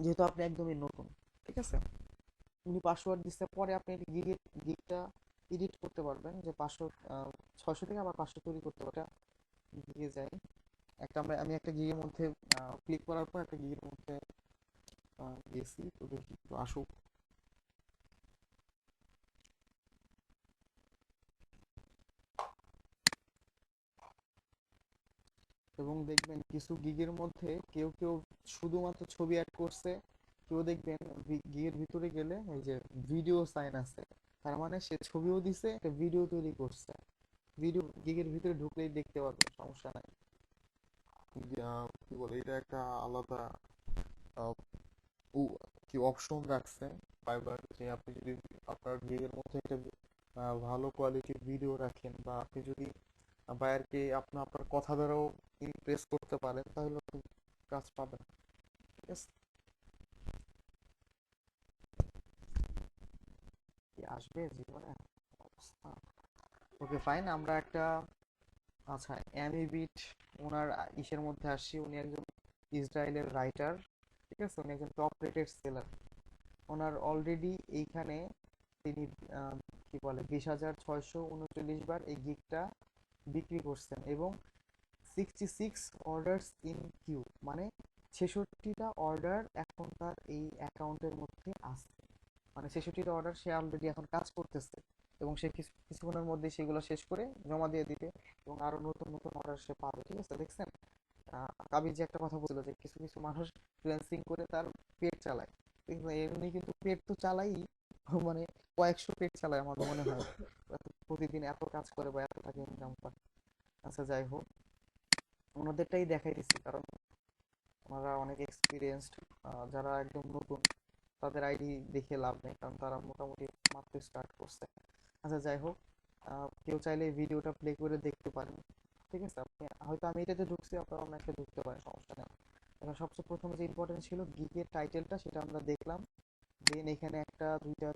যেহেতু আপনি একদমই নতুন। ঠিক আছে, উনি 500 ওয়ার্ড দিচ্ছে, পরে আপনি গিগটা এডিট করতে পারবেন যে 500 600 থেকে আবার 500 তৈরি করতে পারে। গিগে যাই, আমি একটা গিগের মধ্যে ক্লিক করার পর একটা গিগের মধ্যে গেছি, তো দেখি একটু আসুক। এবং দেখবেন কিছু গিগের মধ্যে কেউ কেউ শুধুমাত্র ছবি অ্যাড করছে, কেউ দেখবেন গিগের ভিতরে গেলে এই যে ভিডিও সাইন আছে, তার মানে সে ছবিও দিছে, একটা ভিডিও তৈরি করছে। ভিডিও গিগের ভিতরে ঢুকলেই দেখতে পারবেন, সমস্যা নাই। কি বলে, এটা একটা আলাদা আহ, কি অপশন রাখছে ফাইবার, যে আপনি যদি আপনার গিগের মধ্যে একটা ভালো কোয়ালিটির ভিডিও রাখেন, বা আপনি যদি বায়ারকে আপনার কথা দ্বারাও ইমপ্রেস করতে পারেন, তাহলে আপনি কাজ পাবেন। ঠিক আছে, কি আসবে জীবনে অবস্থা। ওকে ফাইন, আমরা একটা, আচ্ছা, অ্যামিবিট ওনার ইসের মধ্যে আসছি। উনি একজন ইসরায়েলের রাইটার। ঠিক আছে, উনি একজন টপ রেটেড সেলার। ওনার অলরেডি এইখানে তিনি আহ, কি বলে 20,639 বার এই গিগটা বিক্রি করছেন, এবং 66 অর্ডারস ইন কিউ, মানে 66টা অর্ডার এখন তার এই অ্যাকাউন্টের মধ্যে আছে। মানে 66টা অর্ডার সে অলরেডি এখন কাজ করতেছে, এবং সে কিছুক্ষণের মধ্যে সেগুলো শেষ করে জমা দিয়ে দিবে, এবং আরো নতুন নতুন অর্ডার সে পাবে। ঠিক আছে, দেখছেন কাবির যে একটা কথা বলছিল যে কিছু কিছু মানুষ ফ্রিল্যান্সিং করে তার পেট চালায়, কিন্তু এমনি কিন্তু পেট তো চালাই, মানে কয়েকশো পেট চালায় আমার মনে হয়, প্রতিদিন এত কাজ করে বা এত টাকা ইনকাম করে। আচ্ছা যাই হোক, ওনাদেরটাই দেখাই দিচ্ছি, কারণ ওনারা অনেক এক্সপিরিয়েন্সড। যারা একদম নতুন তাদের আইডি দেখে লাভ নেই, কারণ তারা মোটামুটি মাত্র স্টার্ট করছে। আচ্ছা যাই হোক, কেউ চাইলে ভিডিওটা প্লে করে দেখতে পারেন। ঠিক আছে, আপনি হয়তো আমি এটাতে ঢুকছি, আপনারা অন্য একটা ঢুকতে পারেন, সমস্যা নেই। এখন সবচেয়ে প্রথমে যে ইম্পর্টেন্ট ছিল গিগের টাইটেলটা, সেটা আমরা দেখলাম। দেন এখানে একটা দুইটা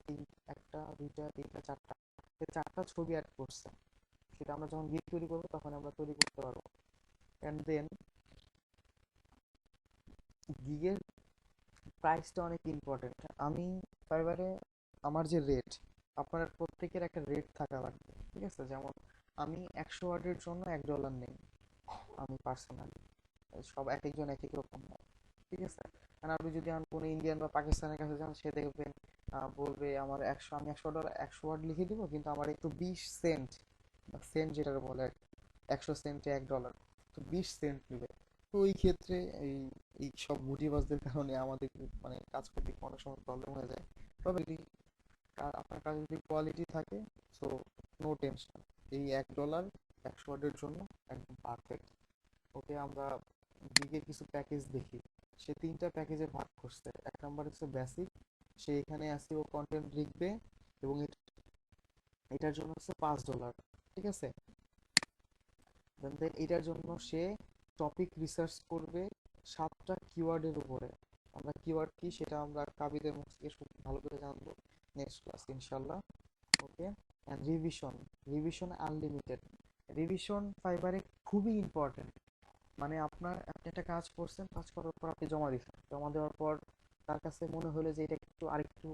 তিনটা চারটা, এই চারটা ছবি অ্যাড করছে। সেটা আমরা যখন গিগ তৈরি করবো তখন আমরা তৈরি করতে পারবো। অ্যান্ড দেন গিগের প্রাইসটা অনেক ইম্পর্টেন্ট। আমি ফাইবারে আমার যে রেট, আপনার প্রত্যেকের একটা রেট থাকা লাগবে। ঠিক আছে, যেমন আমি 100 ওয়ার্ডের জন্য $1 নেই, আমি পার্সোনালি, সব এক একজন এক এক রকম হয়। ঠিক আছে, কারণ আপনি যদি আমার কোনো ইন্ডিয়ান বা পাকিস্তানের কাছে যান, সে দেখবেন বলবে আমার 100, আমি $100 100 ওয়ার্ড লিখে দিব, কিন্তু আমার একটু 20 সেন্ট, বা সেন্ট যেটা বলে, 100 সেন্টে $1, তো 20 সেন্ট নেবে। তো ওই ক্ষেত্রে এই এই সব গুটিবাজদের কারণে আমাদের মানে কাজ করতে অনেক সময় প্রবলেম হয়ে যায়। তবে যদি আপনার কাছে যদি কোয়ালিটি থাকে, সো নো টেনশন, এই $1 100 ওয়ার্ডের জন্য একদম পারফেক্ট। ওকে, আমরা দিকে কিছু প্যাকেজ দেখি। সে তিনটা প্যাকেজে ভাগ করছে। এক নাম্বার হচ্ছে বেসিক, সে এখানে এসইও কন্টেন্ট লিখবে, এবং এটার জন্য হচ্ছে $5। ঠিক আছে, দেন এটার জন্য সে টপিক রিসার্চ করবে 7টা কিওয়ার্ডের উপরে। আমরা কিওয়ার্ড কি সেটা আমরা কাবিদের মুখ থেকে ভালো করে জানবো নেক্সট ক্লাস ইনশাল্লাহ। Okay, and revision, revision unlimited. Revision ফাইবারে খুবই ইম্পর্টেন্ট। মানে আপনি একটা কাজ করছেন, কাজ করার পর আপনি জমা দিচ্ছেন, জমা দেওয়ার পর তার কাছে মনে হলো যে এটা একটু আরেকটু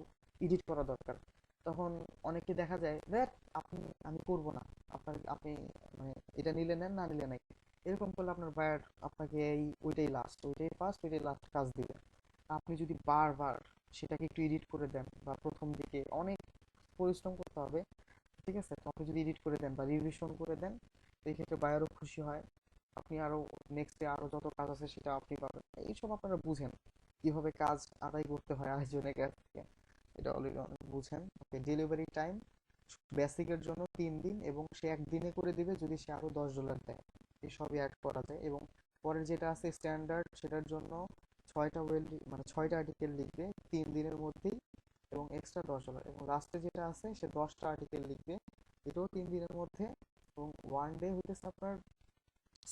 এডিট করা দরকার, তখন অনেকে দেখা যায় দেখ আমি করবো না, আপনি মানে এটা নিলে নেন, না নিলে নাই। এরকম করলে আপনার বায়ার আপনাকে ওইটাই লাস্ট, ওইটাই ফার্স্ট, ওইটাই লাস্ট কাজ দিবে। আপনি যদি বারবার সেটাকে একটু এডিট করে দেন, বা প্রথম দিকে অনেক পরিশ্রম করতে হবে, ঠিক আছে, তো আপনি যদি এডিট করে দেন বা রিভিশন করে দেন, এই ক্ষেত্রে বায়ারও খুশি হয়। আপনি আরো নেক্সটে আরো যত কাজ আছে সেটা আপনি পাবেন। এইসব আপনারা বুঝেন কিভাবে কাজ আদায় করতে হয় আরেকজনের কাছ থেকে। এটা অলরেডি অনেক বুঝেন। ওকে, ডেলিভারি টাইম বেসিকের জন্য 3 দিন, এবং সে একদিনে করে দিবে যদি সে আরো $10 দেয়। এই সবই অ্যাড করা যায়। এবং পরের যেটা আছে স্ট্যান্ডার্ড, সেটার জন্য 6টা মানে 6টা আর্টিকেল লিখবে 3 দিনের মধ্যেই, এবং এক্সট্রা $10। এবং লাস্টে যেটা আছে সে 10টা আর্টিকেল লিখবে, এটাও 3 দিনের মধ্যে, এবং 1 ডে হইতেছে আপনার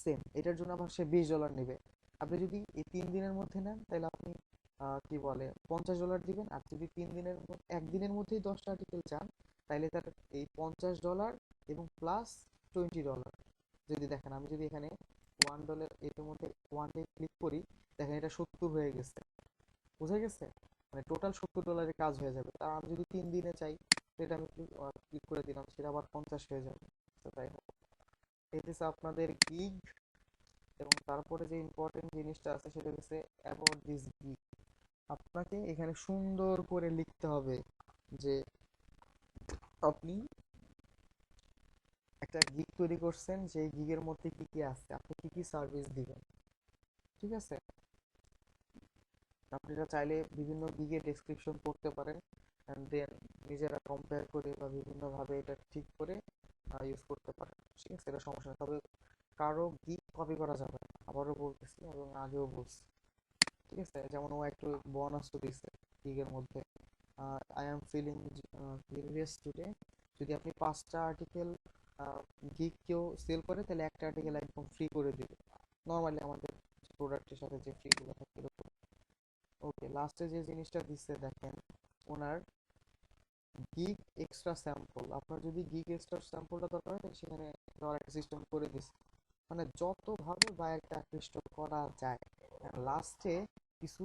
সেম, এটার জন্য আবার সে $20 নেবে। আপনি যদি এই 3 দিনের মধ্যে নেন তাহলে আপনি কি বলে $50 দিবেন। আর যদি 1 দিনের মধ্যেই 10টা আর্টিকেল চান, তাহলে তার এই $50 এবং প্লাস $20। যদি দেখেন, আমি যদি এখানে $1 এটার মধ্যে 1 ডে ক্লিক করি, দেখেন এটা 70 হয়ে গেছে। বুঝা গেছে? মানে টোটাল $70 কাজ হয়ে যাবে। আর আমি যদি 3 দিনে চাই, সেটা আমি ক্লিক করে দিলাম, সেটা আবার 50 হয়ে যাবে। তো তাই হোক, এটা হচ্ছে আপনাদের গিগ। এবং তারপরে যে ইম্পর্টেন্ট জিনিসটা আছে সেটা হচ্ছে অ্যাবাউট দিস গিগ। আপনাকে এখানে সুন্দর করে লিখতে হবে যে আপনি একটা গিগ তৈরি করছেন, সেই গিগের মধ্যে কি কি আছে, আপনি কি কি সার্ভিস দিবেন। ঠিক আছে? আপনারা চাইলে বিভিন্ন গিগের ডেসক্রিপশন পড়তে পারেন, অ্যান্ড দেন নিজেরা কম্পেয়ার করে বা বিভিন্নভাবে এটা ঠিক করে ইউজ করতে পারেন। ঠিক আছে, এটা সমস্যা না। তবে কারো গিগ কপি করা যাবে না, আবারও বলতেছি এবং আগেও বলছি। ঠিক আছে, যেমন ও একটু বোনাস তো দিচ্ছে গিগের মধ্যে, I am feeling curious today. যদি আপনি 5টা আর্টিকেল গিগ কেউ সেল করে, তাহলে একটা আর্টিকেল একদম ফ্রি করে দিবে, নর্মালি আমাদের প্রোডাক্টের সাথে যে ফ্রিগুলো থাকে এরকম। ওকে, লাস্টে যে জিনিসটা দিচ্ছে দেখেন, ওনার গিগ এক্সট্রা স্যাম্পল। আপনার যদি গিগ এক্সট্রা স্যাম্পলটা দরকার হয়, তাহলে সেখানে দেওয়ার একটা সিস্টেম করে দিচ্ছে। মানে যতভাবে বায়ারকে আকৃষ্ট করা যায়। লাস্টে কিছু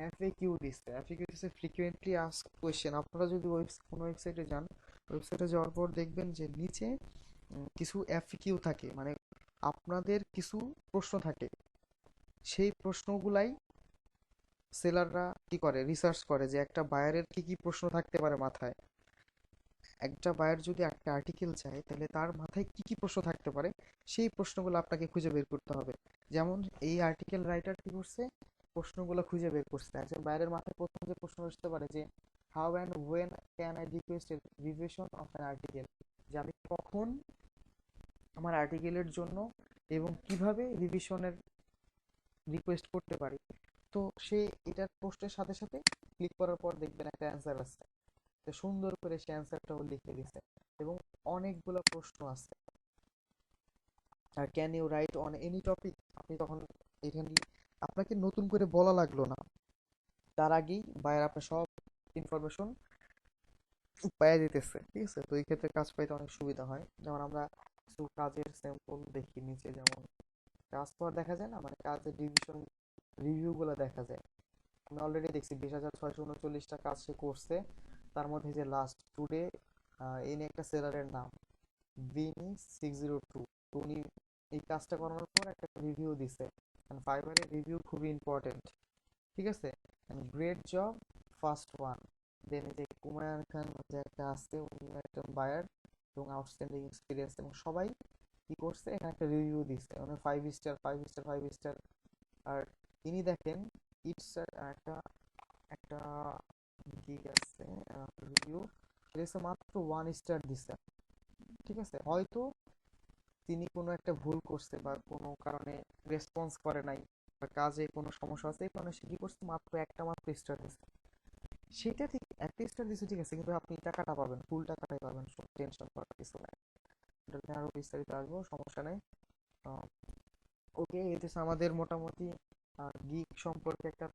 এফএকিউ দিচ্ছে। এফএকিউ দিচ্ছে ফ্রিকুয়েন্টলি আস্কড কোয়েশ্চেন। আপনারা যদি কোনো ওয়েবসাইটে যান, ওয়েবসাইটে যাওয়ার পর দেখবেন যে নিচে কিছু এফএকিউ থাকে, মানে আপনাদের কিছু প্রশ্ন থাকে। সেই প্রশ্নগুলাই সেলাররা কি করে, রিসার্চ করে যে একটা বায়ারের কি কি প্রশ্ন থাকতে পারে মাথায়। একটা বায়ার যদি একটা আর্টিকেল চায়, তাহলে তার মাথায় কি কি প্রশ্ন থাকতে পারে, সেই প্রশ্নগুলো আপনাকে খুঁজে বের করতে হবে। যেমন এই আর্টিকেল রাইটার কি করছে, প্রশ্নগুলো খুঁজে বের করছে। একজন বায়ারের মাথায় প্রথম যে প্রশ্ন আসতে পারে যে how and when can I request revision of an article, যে আমি কখন আমার আর্টিকেলের জন্য এবং কিভাবে রিভিশনের রিকোয়েস্ট করতে পারি। তো সে এটার প্রশ্নের সাথে সাথে ক্লিক করার পর দেখবেন একটা অ্যান্সার আছে, তো সুন্দর করে সে অ্যান্সারটাও লিখে দিছে। এবং অনেকগুলো প্রশ্ন আছে। আর can you write on any topic, আপনি তখন এখানে আপনাকে নতুন করে বলা লাগলো না, তার আগেই বায়ার আপনার সব ইনফরমেশন পাইয়ে দিতেছে। ঠিক আছে, তো এই ক্ষেত্রে কাজ পাইতে অনেক সুবিধা হয়। যেমন আমরা কিছু কাজের স্যাম্পল দেখি নিচে, যেমন কাজ তো আর দেখা যায় না, মানে কাজের ডিভিশন রিভিউ গুলো দেখা যায়। আমি অলরেডি দেখছি 20,639টা কাজ সে করছে। তার মধ্যে যে লাস্ট টুডে, এনে একটা সেলারের নাম ভিনি 602, তো উনি এই কাজটা করানোর পর একটা রিভিউ দিছে। ফাইবারের রিভিউ খুবই ইম্পর্টেন্ট। ঠিক আছে, গ্রেট জব ফার্স্ট ওয়ান। দেন এই যে কুমায়ুন খান যে একটা আছে, উনি একটা বায়ার এবং আউটস্ট্যান্ডিং এক্সপিরিয়েন্স, এবং সবাই কি করছে এখানে একটা রিভিউ দিচ্ছে, মানে 5 স্টার 5 স্টার 5 স্টার। আর তিনি দেখেন ইটস একটা একটা কি আছে রিভিউ, এটা মাত্র 1 স্টার দিছে। ঠিক আছে, হয়তো তিনি কোনো একটা ভুল করছে বা কোনো কারণে রেসপন্স করে নাই, বা কাজে কোনো সমস্যা আছে, এই কারণে সে কি করছে, মাত্র স্টার দিচ্ছে। সেটা ঠিক, একটা স্টার দিচ্ছে ঠিক আছে, কিন্তু আপনি টাকাটা পাবেন, ফুল টাকাটাই পাবেন, টেনশন করার কিছু নাই। এটা নিয়ে আরো বিস্তারিত আসবো, সমস্যা নেই। ওকে, এটা আমাদের মোটামুটি গিগ সম্পর্কে একটা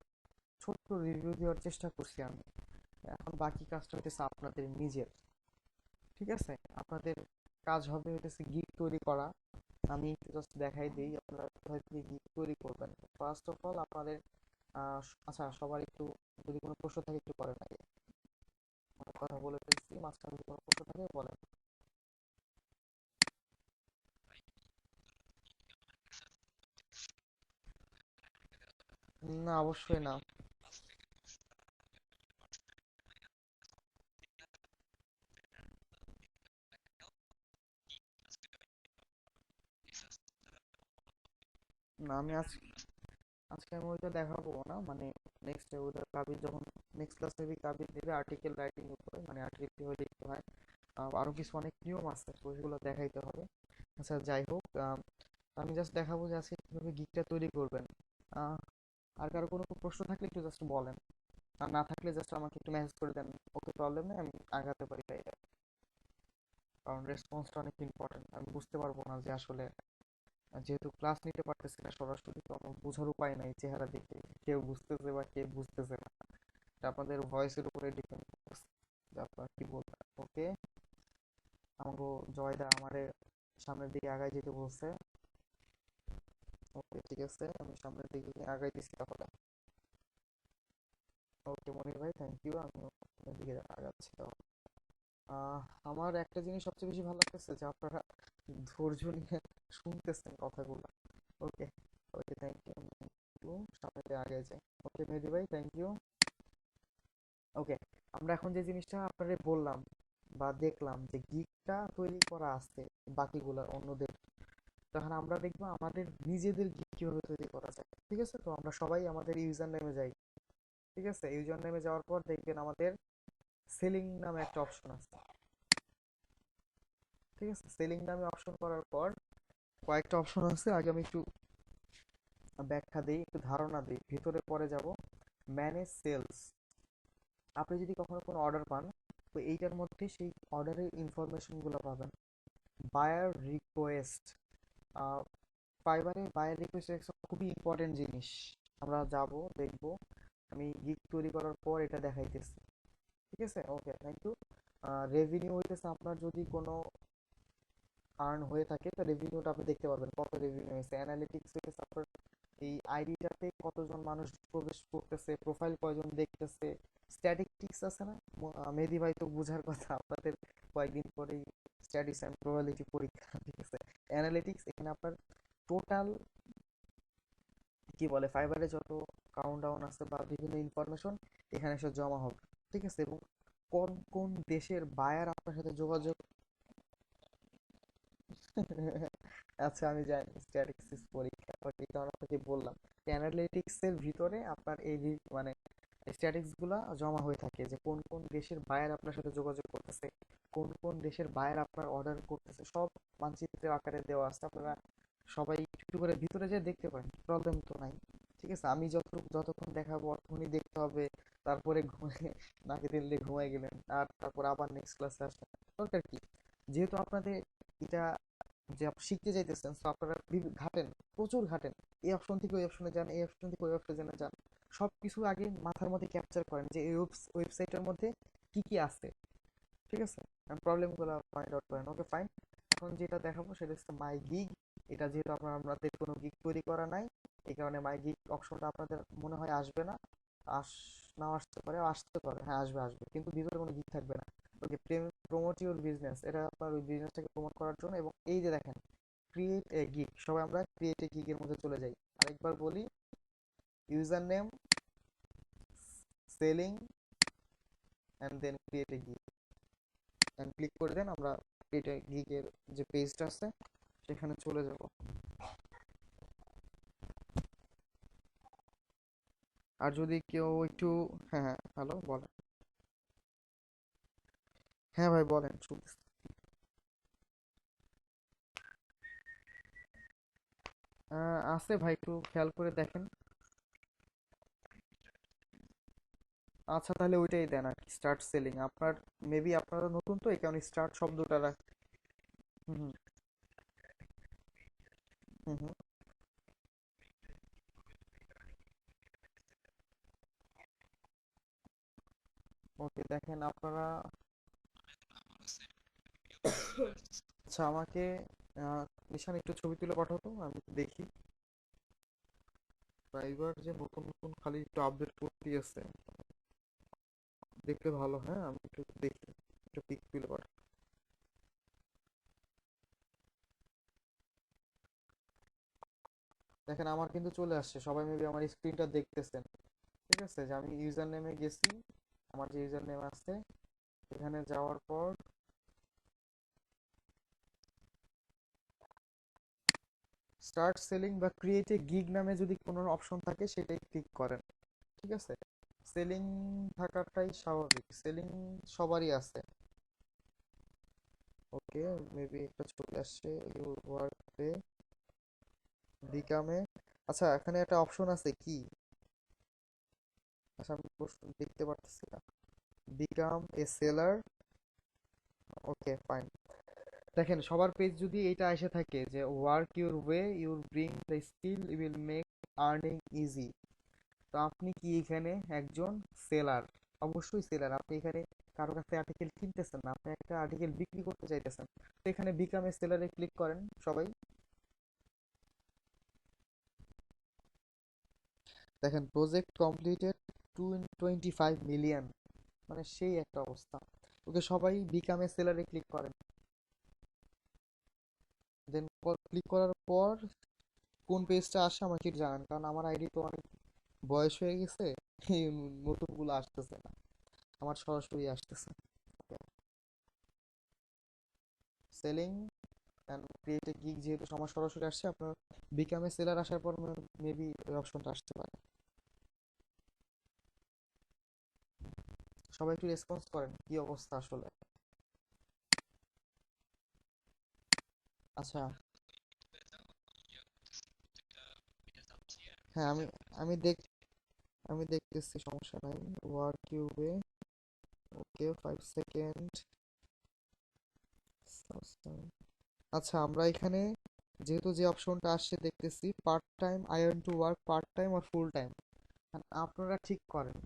ছোট্ট রিভিউ দেওয়ার চেষ্টা করছি আমি। এখন বাকি কাজটা হইতেছে আপনাদের নিজের। ঠিক আছে, আপনাদের কাজ হবে হইতেছে গিগ তৈরি করা। আমি জাস্ট দেখাই দিই আপনারা কোথায় থেকে গিগ তৈরি করবেন। ফার্স্ট অফ অল আপনাদের আচ্ছা, সবার একটু যদি কোনো প্রশ্ন থাকে একটু করেন আগে। অনেক কথা বলে ফেলছি, মাঝখানে যদি কোনো প্রশ্ন থাকে বলেন। না, অবশ্যই না। না, আজকে আমি ওইটা দেখাবো না, মানে নেক্সট ওদের কাবির যখন নেক্সট ক্লাস মেবি কাবির দেবে আর্টিকেল রাইটিং উপরে, মানে আর্টিকেল কিভাবে লিখতে হয়, আরো কিছু অনেক নিয়ম আছে, তো ওইগুলো দেখাইতে হবে। আচ্ছা যাই হোক, আমি জাস্ট দেখাবো যে আজকে কিভাবে গিকটা তৈরি করবেন। আহ, আর কারো কোনো প্রশ্ন থাকলে একটু জাস্ট বলেন, আর না থাকলে জাস্ট আমাকে একটু মেসেজ করে দেন, ওকে প্রবলেম নেই, আমি আগাতে পারি তাই। কারণ রেসপন্সটা অনেক ইম্পর্টেন্ট, আমি বুঝতে পারবো না যে আসলে, যেহেতু ক্লাস নিতে পারতেছি না সরাসরি, তো আমার বোঝার উপায় নাই চেহারা দেখে কেউ বুঝতেছে বা কে বুঝতেছে না। এটা আপনাদের ভয়েসের উপরে ডিপেন্ড করতেছে যে আপনারা কি বলবেন। ওকে, আমাকে জয়দা আমারে সামনের দিকে আগায় যেতে বলছে। ওকে ঠিক আছে, আমি সামনের দিকে আগাইতেছি তাহলে। ওকে মনির ভাই, থ্যাংক ইউ, আমি সামনের দিকে আগাচ্ছি তাহলে। আহ, আমার একটা জিনিস সবচেয়ে বেশি ভালো লাগতেছে যে আপনারা ধৈর্য নিয়ে শুনতেছেন কথাগুলো। ওকে, ওকে থ্যাংক ইউ, একটু সামনে দিয়ে আগে যাই। ওকে মেহেদি ভাই, থ্যাংক ইউ। ওকে, আমরা এখন যে জিনিসটা আপনাদের বললাম বা দেখলাম যে গিকটা তৈরি করা আছে বাকিগুলা অন্যদের, তখন আমরা দেখবো আমাদের নিজেদের গিক কিভাবে তৈরি করা যায়। ঠিক আছে, তো আমরা সবাই আমাদের ইউজার নেমে যাই। ঠিক আছে, ইউজার নেমে যাওয়ার পর দেখবেন আমাদের সেলিং নামে একটা অপশন আছে। ঠিক আছে, সেলিং নামে অপশন করার পর কয়েকটা অপশন আছে, আগে আমি একটু ব্যাখ্যা দিই, একটু ধারণা দিই, ভিতরে পরে যাব। ম্যানেজ সেলস, আপনি যদি কখনো কোনো অর্ডার পান, তো এইটার মধ্যে সেই অর্ডারের ইনফরমেশন গুলো পাবেন। বায়ার রিকোয়েস্ট, ফাইবারে বায়ার রিকোয়েস্ট একটা খুবই ইম্পর্টেন্ট জিনিস, আমরা যাব দেখব। আমি গিগ তৈরি করার পর এটা দেখাইতেছি। ঠিক আছে, ওকে থ্যাংক ইউ। রেভিনিউ হইতেছে আপনার যদি কোনো আর্ন হয়ে থাকে, তো রেভিনিউটা আপনি দেখতে পারবেন কত রেভিনিউ হয়েছে। অ্যানালিটিক্স হইতেছে আপনার এই আইডিটাতে কতজন মানুষ প্রবেশ করতেছে, প্রোফাইল কয়জন দেখতেছে। স্ট্যাটিস্টিক্স আছে না, মেহেদি ভাই তো বুঝার কথা, আপনাদের কয়েকদিন পরেই স্ট্যাটিস অ্যান্ড প্রবাবিলিটি পরীক্ষা। ঠিক আছে, অ্যানালিটিক্স এখানে আপনার টোটাল কি বলে ফাইবারে যত কাউন্টডাউন আছে বা বিভিন্ন ইনফরমেশন এখানে এসে জমা হবে। ঠিক আছে, এবং কোন কোন দেশের বায়ার আপনার সাথে যোগাযোগ। আচ্ছা আমি জানি স্ট্যাটিস্টিক্স পরীক্ষা, বাট এটা আমি আপনাকে বললাম অ্যানালিটিক্স এর ভিতরে আপনার এই মানে স্ট্যাটিস্টিক্স গুলা জমা হয়ে থাকে, যে কোন কোন দেশের বায়ার আপনার সাথে যোগাযোগ করতেছে, কোন কোন দেশের বায়ার আপনার অর্ডার করতেছে, সব মানচিত্রের আকারে দেওয়া আছে। আপনারা সবাই একটু করে ভিতরে যেয়ে দেখতে পারেন, প্রবলেম তো নাই। ঠিক আছে, আমি যতক্ষণ দেখাবো অতক্ষণই দেখতে হবে, তারপরে ঘুমিয়ে নাকে তেল দিয়ে ঘুমাই গেলেন, আর তারপর আবার নেক্সট ক্লাসে আসবেন, দরকার কি? যেহেতু আপনাদের এটা যে আপনি শিখতে চাইতেছেন, তো আপনারা ঘাটেন, প্রচুর ঘাটেন, এই অপশন থেকে ওই অপশনে যান, এই অপশন থেকে ওই অপশনে যান, সবকিছু আগে মাথার মধ্যে ক্যাপচার করেন যে এই ওয়েবসাইটের মধ্যে কি কি আছে। ঠিক আছে, প্রবলেম গুলো পয়েন্ট আউট করেন। ওকে ফাইন, এখন যেটা দেখাবো সেটা হচ্ছে মাই গিগ। এটা যেহেতু আমাদের কোনো গিগ তৈরি করা নাই, এই কারণে মাই গিগ অপশনটা আপনাদের মনে হয় আসবে না। আস নাও আসতে পারে, আসতে পারে, হ্যাঁ আসবে আসবে, কিন্তু ভিতরে কোনো গিগ থাকবে না। ওকে, প্রমোট ইউর বিজনেস, এটা আপনার ওই বিজনেসটাকে প্রমোট করার জন্য। এবং এই যে দেখেন ক্রিয়েট এ গিগ, সবাই আমরা ক্রিয়েট এ গিগ এর মধ্যে চলে যাই। আরেকবার বলি, user name, selling, and then create a gig, and click করে দেন, আমরা ক্রিয়েট এ গিগ এর যে পেজটা আছে সেখানে চলে যাব। আর যদি কেউ একটু, হ্যাঁ হ্যাঁ হ্যালো বলেন। হ্যাঁ ভাই বলেন, শুনতেছি। আছে ভাই, একটু খেয়াল করে দেখেন। আচ্ছা তাহলে ওইটাই দেন আর কি, স্টার্ট সেলিং আপনার, মেবি আপনারা নতুন তো এই কারণে স্টার্ট শব্দটা হুম হুম হুম হুম। ওকে দেখেন আপনারা, আচ্ছা আমাকে নিশান একটু ছবি তুলে পাঠাও তো, আমি দেখি। ফাইবার যে নতুন নতুন খালি একটু আপডেট করতে আছে, দেখলে ভালো। হ্যাঁ আমি একটু দেখি, একটু পিক তুলে পাঠাও। দেখেন আমার কিন্তু চলে আসছে, সবাই মেবি আমার স্ক্রিনটা দেখতেছেন। ঠিক আছে, যে আমি ইউজার নেমে গেছি, আমার যে ইউজার নেম আছে এখানে যাওয়ার পর স্টার্ট সেলিং বা ক্রিয়েট এ গিগ নামে যদি কোনো অপশন থাকে সেটাই ক্লিক করেন। ঠিক আছে, সেলিং থাকাটাই স্বাভাবিক, সেলিং সবারই আছে। ওকে, মেবি একটা চলে আসছে, ইউর ওয়ার্ক ডে বিকামে। আচ্ছা, এখানে একটা অপশন আছে কি? আচ্ছা, আমি প্রশ্ন দেখতে পারতেছি না। Become a seller. Okay, fine. দেখেন, সবার পেজ যদি এটা এসে থাকে যে work your way, your bring the skill, you will make earning easy, তো আপনি কি এখানে একজন সেলার? অবশ্যই সেলার। আপনি এখানে কারো কাছে আর্টিকেল কিনতেছেন না, আপনি একটা আর্টিকেল বিক্রি করতে চাইতেছেন। তো এখানে বিকাম এ সেলারে ক্লিক করেন সবাই। দেখেন, প্রজেক্ট কমপ্লিটেড 225 মিলিয়ন, মানে সেই একটা অবস্থা। ওকে, সবাই বিকাম এ সেলারে ক্লিক করেন। দেন ক্লিক করার পর কোন পেজটা আসে আমাকে একটু জানান, কারণ আমার আইডি তো অনেক বয়স হয়ে গেছে, এই নতুনগুলো আসতেছে না, আমার সরাসরি আসতেছে। Selling and create a gig, যেহেতু আমার সরাসরি আসছে, আপনার বিকাম এ সেলার আসার পর মেবি ওই অপশনটা আসতে পারে। সবাই একটু রেসপন্স করেন, কি অবস্থা আসলে। আচ্ছা, হ্যাঁ, আমি দেখ আমি দেখতেছি, সমস্যা নাই। ওয়ার্ক কিউবে। Okay, 5 second. আচ্ছা, আমরা এখানে যেহেতু যে অপশনটা আসছে দেখতেছি, part time, I want to work part time আর ফুল টাইম। আপনারা ঠিক করেন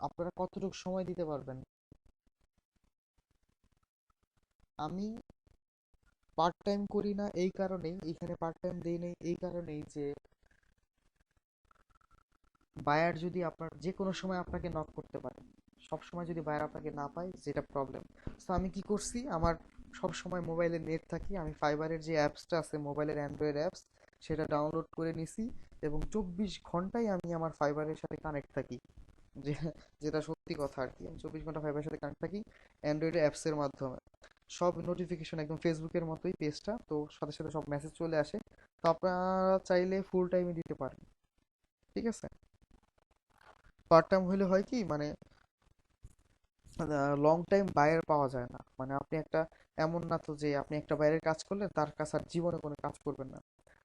আপনারা কতটুকু সময় দিতে পারবেন। আমি পার্ট টাইম করি না এই কারণেই, এখানে পার্ট টাইম দেই নেই এই কারণেই যে বায়ার যদি আপনার যে কোনো সময় আপনাকে নক করতে পারে, সব সময় যদি বায়ার আপনাকে না পায়, যেটা প্রবলেম। তো আমি কি করছি, আমার সব সময় মোবাইলে নেট থাকি, আমি ফাইবারের যে অ্যাপসটা আছে, মোবাইলের অ্যান্ড্রয়েড অ্যাপস, সেটা ডাউনলোড করে নিছি, এবং 24 ঘন্টাই আমি আমার ফাইবারের সাথে কানেক্ট থাকি। যে যেটা সত্যি কথা আর কি, আমি 24 ঘন্টা ফাইবারের সাথে কানেক্ট থাকি অ্যান্ড্রয়েড অ্যাপসের মাধ্যমে। সব নোটিফিকেশন একদম ফেসবুকের মতোই পেজটা, তো সাথে সাথে সব মেসেজ চলে আসে। তো আপনারা চাইলে ফুল টাইমে দিতে পারেন, ঠিক আছে। পার্ট টাইম হলে হয় কি, মানে লং টাইম বায়ার পাওয়া যায় না, মানে আপনি একটা, এমন না তো যে আপনি একটা বায়ারের কাজ করলেন, তার কাছে আর জীবনে কোনো কাজ করবেন না।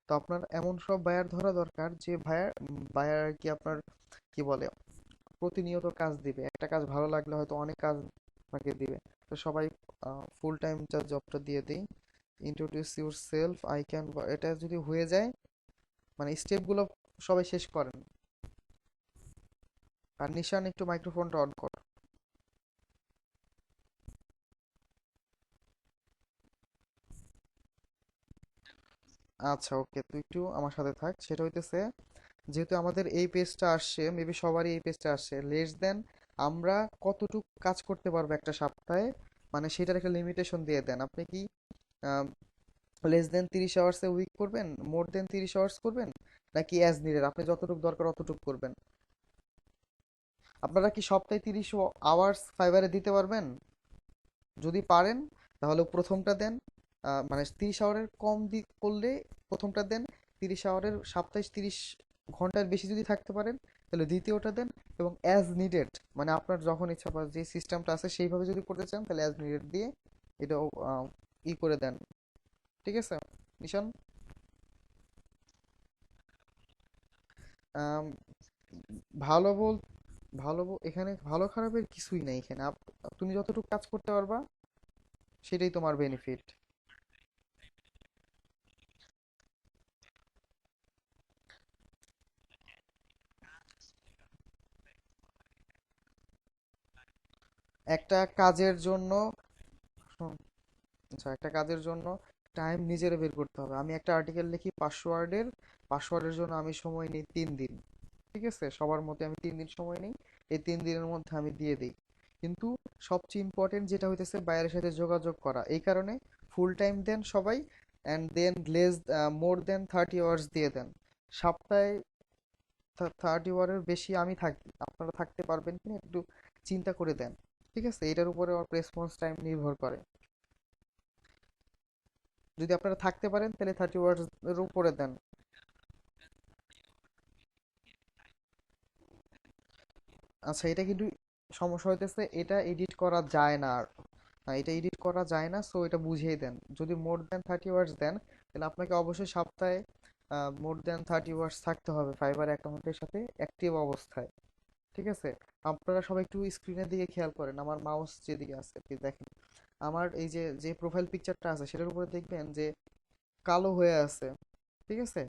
তো আপনার এমন সব বায়ার ধরা দরকার, যে বায়ার আর কি আপনার, কি বলে, প্রতিনিয়ত কাজ দিবে, একটা কাজ ভালো লাগলে হয়তো অনেক কাজ আপনাকে দিবে। তো সবাই ফুল টাইম জবটা দিয়ে দিই। Introduce your self, I can, এটা যদি হয়ে যায়, মানে স্টেপগুলো সবাই শেষ করেন। আর নিশান, একটু মাইক্রোফোনটা অন কর। আচ্ছা, ওকে, তুই একটু আমার সাথে থাক। সেটা হইতেছে, যেহেতু আমাদের এই পেজটা আসছে, মেবি সবারই এই পেজটা আসছে, লেস দেন আমরা কতটুকু কাজ করতে পারবো একটা সপ্তাহে, মানে সেটার একটা লিমিটেশন দিয়ে দেন। আপনি কি লেস দেন 30 আওয়ার্সে উইক করবেন, মোর দেন 30 আওয়ার্স করবেন, নাকি অ্যাজ নিডেড আপনি যতটুকু দরকার অতটুকু করবেন? আপনারা কি সপ্তাহে 30 আওয়ার্স ফাইবারে দিতে পারবেন? যদি পারেন, তাহলে প্রথমটা দেন। মানে 30 আওয়ারের কম করলে প্রথমটা দেন। 30 আওয়ারের সপ্তাহে 30 ঘন্টার বেশি যদি থাকতে পারেন, তাহলে দ্বিতীয়টা দেন। এবং অ্যাজ নিডেড, মানে আপনার যখন ইচ্ছা বা যে সিস্টেমটা আছে সেইভাবে যদি করতে চান, তাহলে অ্যাজ নিডেড দিয়ে এটাও করে দেন। ঠিক আছে, নিশান? আম, ভালো বল এখানে ভালো খারাপের কিছুই নাই এখানে। তুমি যতটুকু কাজ করতে পারবা, সেটাই তোমার বেনিফিট। একটা কাজের জন্য, শোন, আচ্ছা, একটা কাজের জন্য টাইম নিজের বের করতে হবে। আমি একটা আর্টিকেল লিখি 500 ওয়ার্ডের, 500 ওয়ার্ডের জন্য আমি সময় নিই 3 দিন। ঠিক আছে, সবার মতে আমি 3 দিন সময় নিই, এই 3 দিনের মধ্যে আমি দিয়ে দিই। কিন্তু সবচেয়ে ইম্পর্টেন্ট যেটা হইতেছে বাইরের সাথে যোগাযোগ করা, এই কারণে ফুল টাইম দেন সবাই, and then more then 30 hours দিয়ে দেন। সপ্তাহে 30 আওয়ারের বেশি আমি থাকি, আপনারা থাকতে পারবেন কিনা একটু চিন্তা করে দেন। ঠিক আছে, এটার উপরে রেসপন্স টাইম নির্ভর করে। যদি আপনারা থাকতে পারেন, তাহলে 30 ওয়ার্ডস এর উপরে দেন। আচ্ছা, এটা কিন্তু সমস্যা হইতেছে, এটা এডিট করা যায় না আর। এটা এডিট করা যায় না, সো এটা বুঝিয়ে দেন। যদি মোর দ্যান 30 ওয়ার্ডস দেন, তাহলে আপনাকে অবশ্যই সপ্তাহে মোর দ্যান 30 ওয়ার্ডস থাকতে হবে ফাইবার অ্যাকাউন্টের সাথে অ্যাক্টিভ অবস্থায়। ঠিক আছে? আপনারা সবাই একটু স্ক্রিনের দিকে খেয়াল করেন, আমার মাউস যেদিকে আছে আপনি দেখেন। আমার এই যে যে প্রোফাইল পিকচারটা আছে সেটার উপরে দেখবেন যে কালো হয়ে আছে। ঠিক আছে?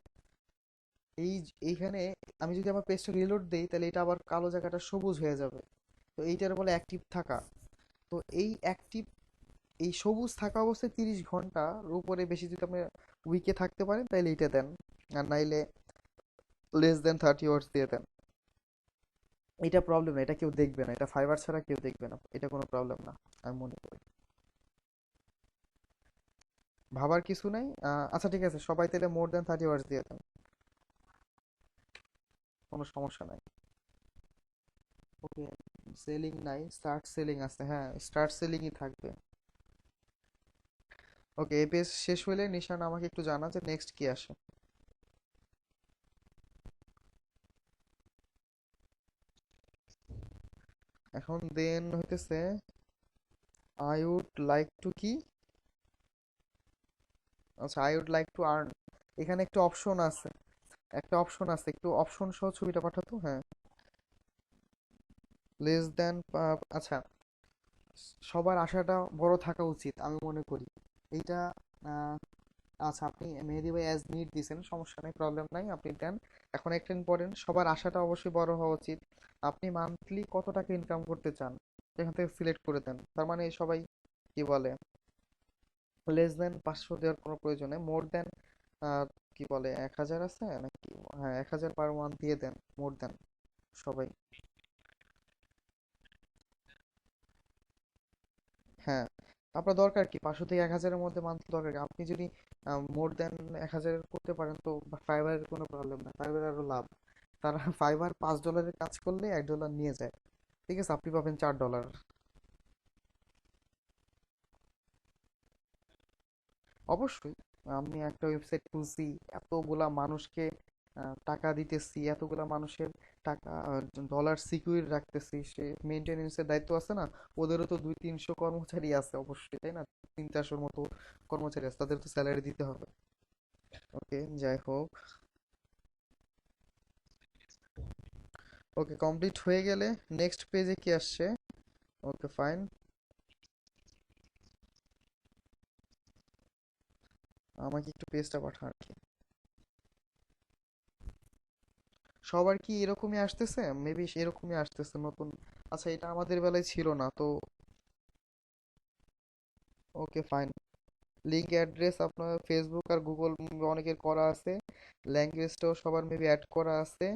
এইখানে আমি যদি আমার পেজটা রিলোড দেই, তাহলে এটা আবার কালো জায়গাটা সবুজ হয়ে যাবে। তো এইটার বলে অ্যাক্টিভ থাকা। তো এই অ্যাক্টিভ, এই সবুজ থাকা অবস্থায় 30 ঘন্টার উপরে বেশি যদি আপনি উইকে থাকতে পারেন, তাহলে এইটা দেন। আর নাইলে less than 30 hours দিয়ে দেন। এটা প্রবলেম না, এটা কেউ দেখবে না, এটা ফাইবার ছাড়া কেউ দেখবে না, এটা কোনো প্রবলেম না আমি মনে করি। ভাবার কিছু নাই। আচ্ছা ঠিক আছে, সবাই তাহলে more than 30 hours দিয়ে দেন। কোনো সমস্যা নাই। ওকে, সেলিং নাই, স্টার্ট সেলিং আছে, হ্যাঁ স্টার্ট সেলিংই থাকবে। ওকে, এই পেজ শেষ হলে নিশান আমাকে একটু জানা যে নেক্সট কি আসে। এখন দেন হইতেছে আই উড লাইক টু কি, আচ্ছা I would like to earn. এখানে একটা অপশন আছে, একটা অপশন আছে, একটু অপশন সহ ছবিটা পাঠাতো, হ্যাঁ। লেস দেন, আচ্ছা, সবার আশাটা বড় থাকা উচিত আমি মনে করি। এইটা আহ, আচ্ছা, আপনি মেহেদি ভাই অ্যাজ নিড দিছেন, সমস্যা নেই, প্রবলেম নাই, আপনি দেন। এখন একটা ইম্পর্টেন্ট, সবার আশাটা অবশ্যই বড় হওয়া উচিত। আপনি মান্থলি কত টাকা ইনকাম করতে চান, এখান থেকে সিলেক্ট করে দেন। তার মানে সবাই কি বলে, লেস দেন 500 দেওয়ার কোনো প্রয়োজন নেই, মোর দেন কি বলে 1000 আছে নাকি, হ্যাঁ 1000 পার মান্থ দিয়ে দেন, মোর দেন সবাই। হ্যাঁ, আপনার দরকার কি 500 থেকে 1000-এর মধ্যে মান্থলি দরকার কি? আপনি যদি মোর দেন 1000 করতে পারেন, তো ফাইবারের কোনো প্রবলেম না, ফাইবার আরো লাভ। তারা ফাইবার $5 কাজ করলে $1 নিয়ে যায়। ঠিক আছে, আপনি পাবেন $4। অবশ্যই। আমি একটা ওয়েবসাইট খুলছি, এতগুলা মানুষকে টাকা দিতেছি, এতগুলা মানুষের টাকা, ডলার সিকিউর রাখতেছি, সে মেনটেনেন্সের দায়িত্ব আছে না? ওদেরও তো 200-300 কর্মচারী আছে অবশ্যই, তাই না? 300-400-র মতো কর্মচারী আছে, তাদের তো স্যালারি দিতে হবে। ওকে, যাই হোক। ওকে, কমপ্লিট হয়ে গেলে নেক্সট পেজে কি আসছে? Okay fine. আমাকে একটু পেজটা পাঠান আর কি। সবার কি এরকমই আসতেছে? মেবি এরকমই আসতেছে নতুন। আচ্ছা, এটা আমাদের বেলায় ছিল না তো। Okay fine. লিঙ্ক অ্যাড্রেস আপনার ফেসবুক আর গুগল অনেকের করা আছে। ল্যাঙ্গুয়েজটাও সবার মেবি অ্যাড করা আছে।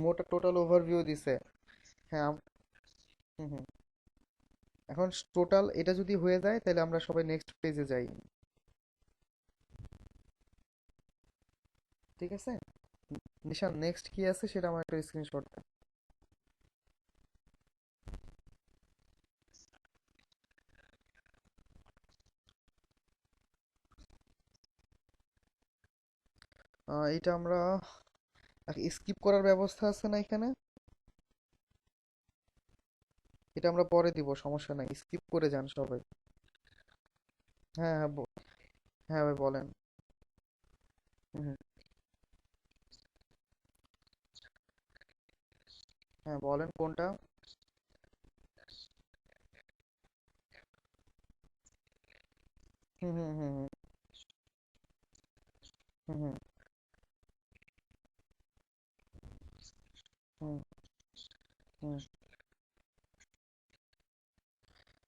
মোটা টোটাল ওভারভিউ দিছে। হ্যাঁ হুম হুম। এখন টোটাল এটা যদি হয়ে যায়, তাহলে আমরা সবাই নেক্সট পেজে যাই। ঠিক আছে, নিশান নেক্সট কি আছে সেটা আমার একটা স্ক্রিনশট দেন। এটা আমরা স্কিপ করার ব্যবস্থা আছে না এখানে? এটা আমরা পরে দিব, সমস্যা নাই, স্কিপ করে যান সবাই। হ্যাঁ হ্যাঁ হ্যাঁ ভাই বলেন। হুম হুম, হ্যাঁ বলেন কোনটা। হুম হুম হুম হুম হুম হুম হুম হুম।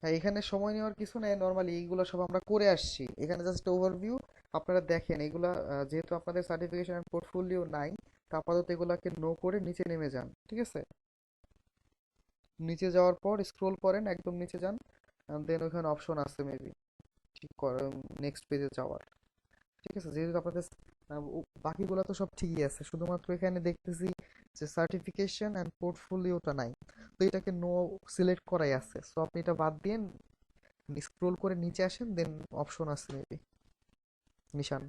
হ্যাঁ, এখানে সময় নেওয়ার কিছু নাই, নর্মালি এইগুলো সব আমরা করে আসছি, এখানে জাস্ট ওভারভিউ। আপনারা দেখেন এগুলা, যেহেতু আপনাদের সার্টিফিকেশন এন্ড পোর্টফোলিও নাই, তো আপাতত এগুলাকে নো করে নিচে নেমে যান। ঠিক আছে, নিচে যাওয়ার পর স্ক্রোল করেন, একদম নিচে যান, দেন ওখানে অপশন আছে মেবি ঠিক করে নেক্সট পেজে যাওয়ার। ঠিক আছে, যেহেতু আপনাদের বাকিগুলো তো সব ঠিকই আছে, শুধুমাত্র এখানে দেখতেছি যে সার্টিফিকেশন অ্যান্ড পোর্টফোলিওটা নাই। তো এটাকে নো সিলেক্ট করাই আছে, সো আপনি এটা বাদ দিয়ে স্ক্রোল করে নিচে আসেন, দেন অপশন আছে মেবি নিশান।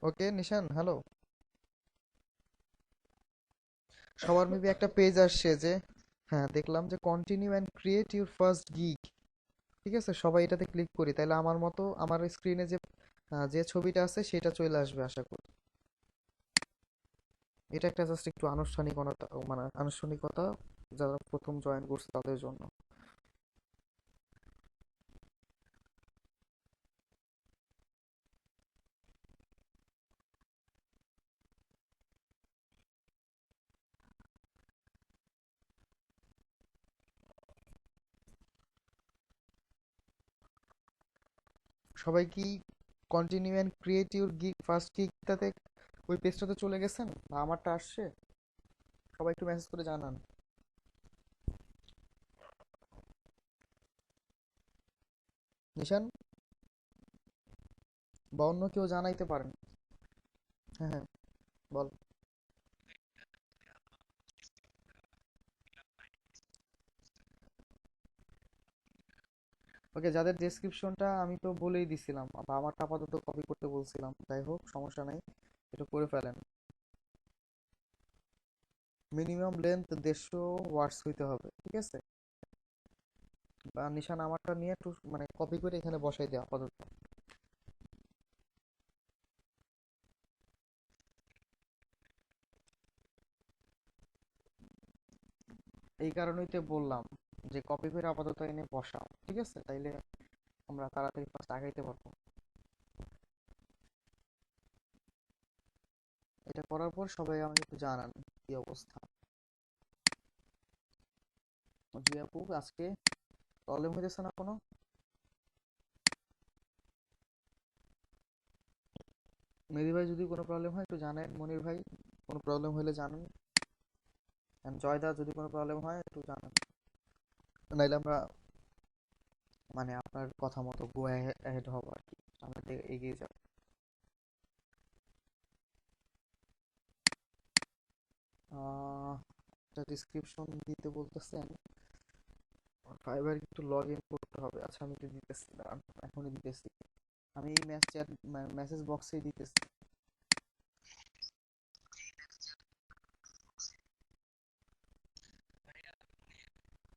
ওকে নিশান, হ্যালো। সবার মেবি একটা পেজ আসছে যে, হ্যাঁ দেখলাম যে continue and create your first gig. ঠিক আছে, সবাই এটাতে ক্লিক করি, তাহলে আমার মতো আমার স্ক্রিনে যে যে ছবিটা আছে সেটা চলে আসবে আশা করি। এটা একটা জাস্ট একটু আনুষ্ঠানিকতা, মানে আনুষ্ঠানিকতা, যারা প্রথম জয়েন করছে তাদের জন্য। সবাই কি continue and create your gig first গিগটাতে ওই পেজটাতে চলে গেছেন, বা আমারটা আসছে? সবাই একটু মেসেজ করে জানান। নিশান, বা অন্য কেউ জানাইতে পারেন। হ্যাঁ হ্যাঁ, বল। ওকে, যাদের ডেসক্রিপশনটা আমি তো বলেই দিছিলাম, বা আমারটা আপাতত কপি করতে বলছিলাম, যাই হোক সমস্যা নাই, এটা করে ফেলেন। মিনিমাম লেন্থ 150 ওয়ার্ডস হইতে হবে, ঠিক আছে? বা নিশান আমারটা নিয়ে একটু মানে কপি করে এখানে বসাই দেওয়া আপাতত। এই কারণেই তো বললাম যে কপি করে আপাতত এনে বসাও, ঠিক আছে? তাইলে আমরা তাড়াতাড়ি ফার্স্ট আগাইতে পারবো। এটা করার পর সবাই আমাকে একটু জানান কি অবস্থা। জি আপু, আজকে প্রবলেম হইতেছে না কোনো? মেহেদি ভাই যদি কোনো প্রবলেম হয় একটু জানেন, মনির ভাই কোনো প্রবলেম হলে জানান, and জয়দা যদি কোনো প্রবলেম হয় একটু জানান, নাইলে আমরা মানে আপনার কথা মতো গো অ্যাহেড হবো আর কি, আমরা এগিয়ে যাব। একটা ডিসক্রিপশন দিতে বলতেছেন, ফাইবার একটু লগ ইন করতে হবে। আচ্ছা আমি এটা দিতেছি, দাঁড়ান, এখনই দিতেছি। আমি এই মেসেজ বক্সেই দিতেছি।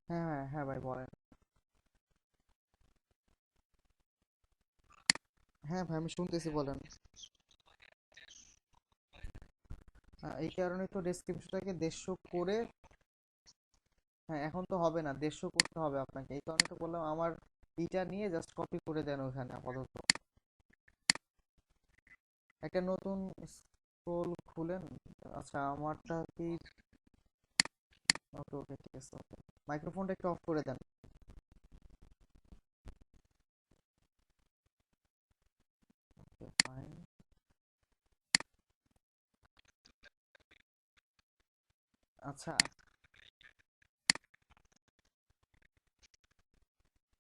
হ্যাঁ হ্যাঁ হ্যাঁ ভাই বলেন। হ্যাঁ ভাই আমি শুনতেছি, বলেন। এই কারণে তো ডেসক্রিপশনটাকে 150 করে। হ্যাঁ এখন তো হবে না, 150 করতে হবে আপনাকে, এই কারণে তো বললাম আমার এইটা নিয়ে জাস্ট কপি করে দেন ওখানে আপাতত। একটা নতুন স্ক্রোল খুলেন। আচ্ছা আমারটা কি? ওকে ওকে, ঠিক আছে, ওকে। মাইক্রোফোনটা একটু অফ করে দেন। Okay fine. আচ্ছা,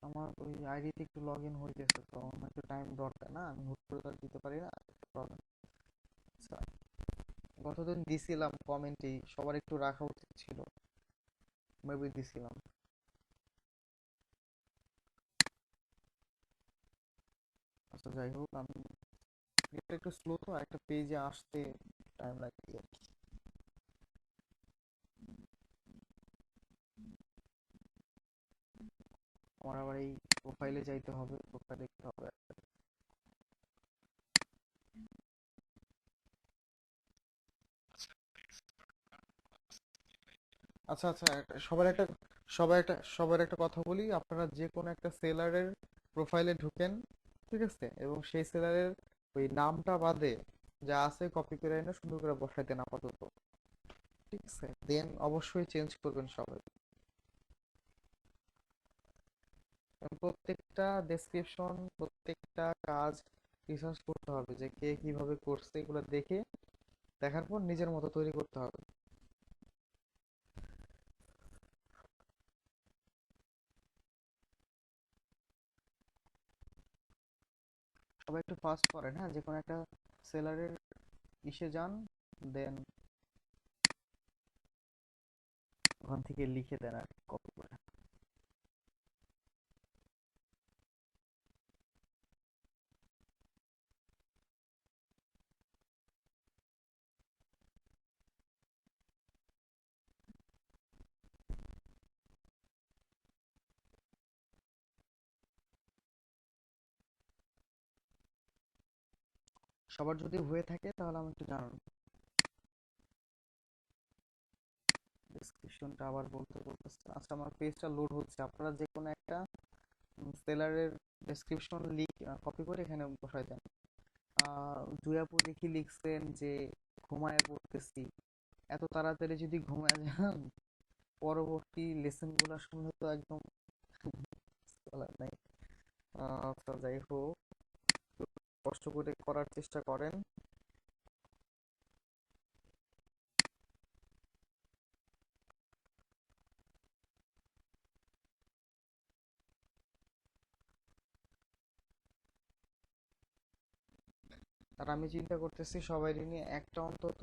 আমার ওই আইডিতে একটু লগ ইন হইতেছে, তো আমার একটু টাইম দরকার, না আমি হুট করে তো আর দিতে পারি না, প্রবলেম। আচ্ছা, গতদিন দিছিলাম কমেন্টেই, সবার একটু রাখা উচিত ছিল, মেবি দিছিলাম। আচ্ছা যাই হোক, আমি এটা একটু স্লো তো, একটা পেজে আসতে টাইম লাগে আর কি। আমার আবার এই প্রোফাইলে যাইতে হবে, প্রোফাইল দেখতে হবে। আচ্ছা আচ্ছা, সবার একটা কথা বলি, আপনারা যে কোনো একটা সেলারের প্রোফাইলে ঢুকেন, ঠিক আছে? এবং সেই সেলারের ওই নামটা বাদে যা আছে কপি করে এনে সুন্দর করে বসাই দেন আপাতত, ঠিক আছে? দেন অবশ্যই চেঞ্জ করবেন সবাই। এবং প্রত্যেকটা ডেসক্রিপশন, প্রত্যেকটা কাজ রিসার্চ করতে হবে যে কে কিভাবে করছে, এগুলো দেখে দেখার পর নিজের মতো তৈরি করতে হবে। সবাই একটু ফাস্ট করেন, হ্যাঁ, যে কোনো একটা সেলারের ইসে যান, দেন ওখান থেকে লিখে দেন আর কপি করে। সবার যদি হয়ে থাকে তাহলে আমাকে একটু জানান। ডেসক্রিপশনটা আবার বলতে বলতেছে, আচ্ছা আমার পেজটা লোড হচ্ছে। আপনারা যে কোনো একটা সেলারের ডেসক্রিপশন লিখ, কপি করে এখানে বসাই দেন। দুই আপু দেখি লিখছেন যে ঘুমায় পড়তেছি। এত তাড়াতাড়ি যদি ঘুমায় যান, পরবর্তী লেসন গুলো শুনলে তো একদম বলার নাই। আচ্ছা যাই হোক, কষ্ট করে করার চেষ্টা করেন। আর আমি চিন্তা করতেছি সবাই নিয়ে একটা অন্তত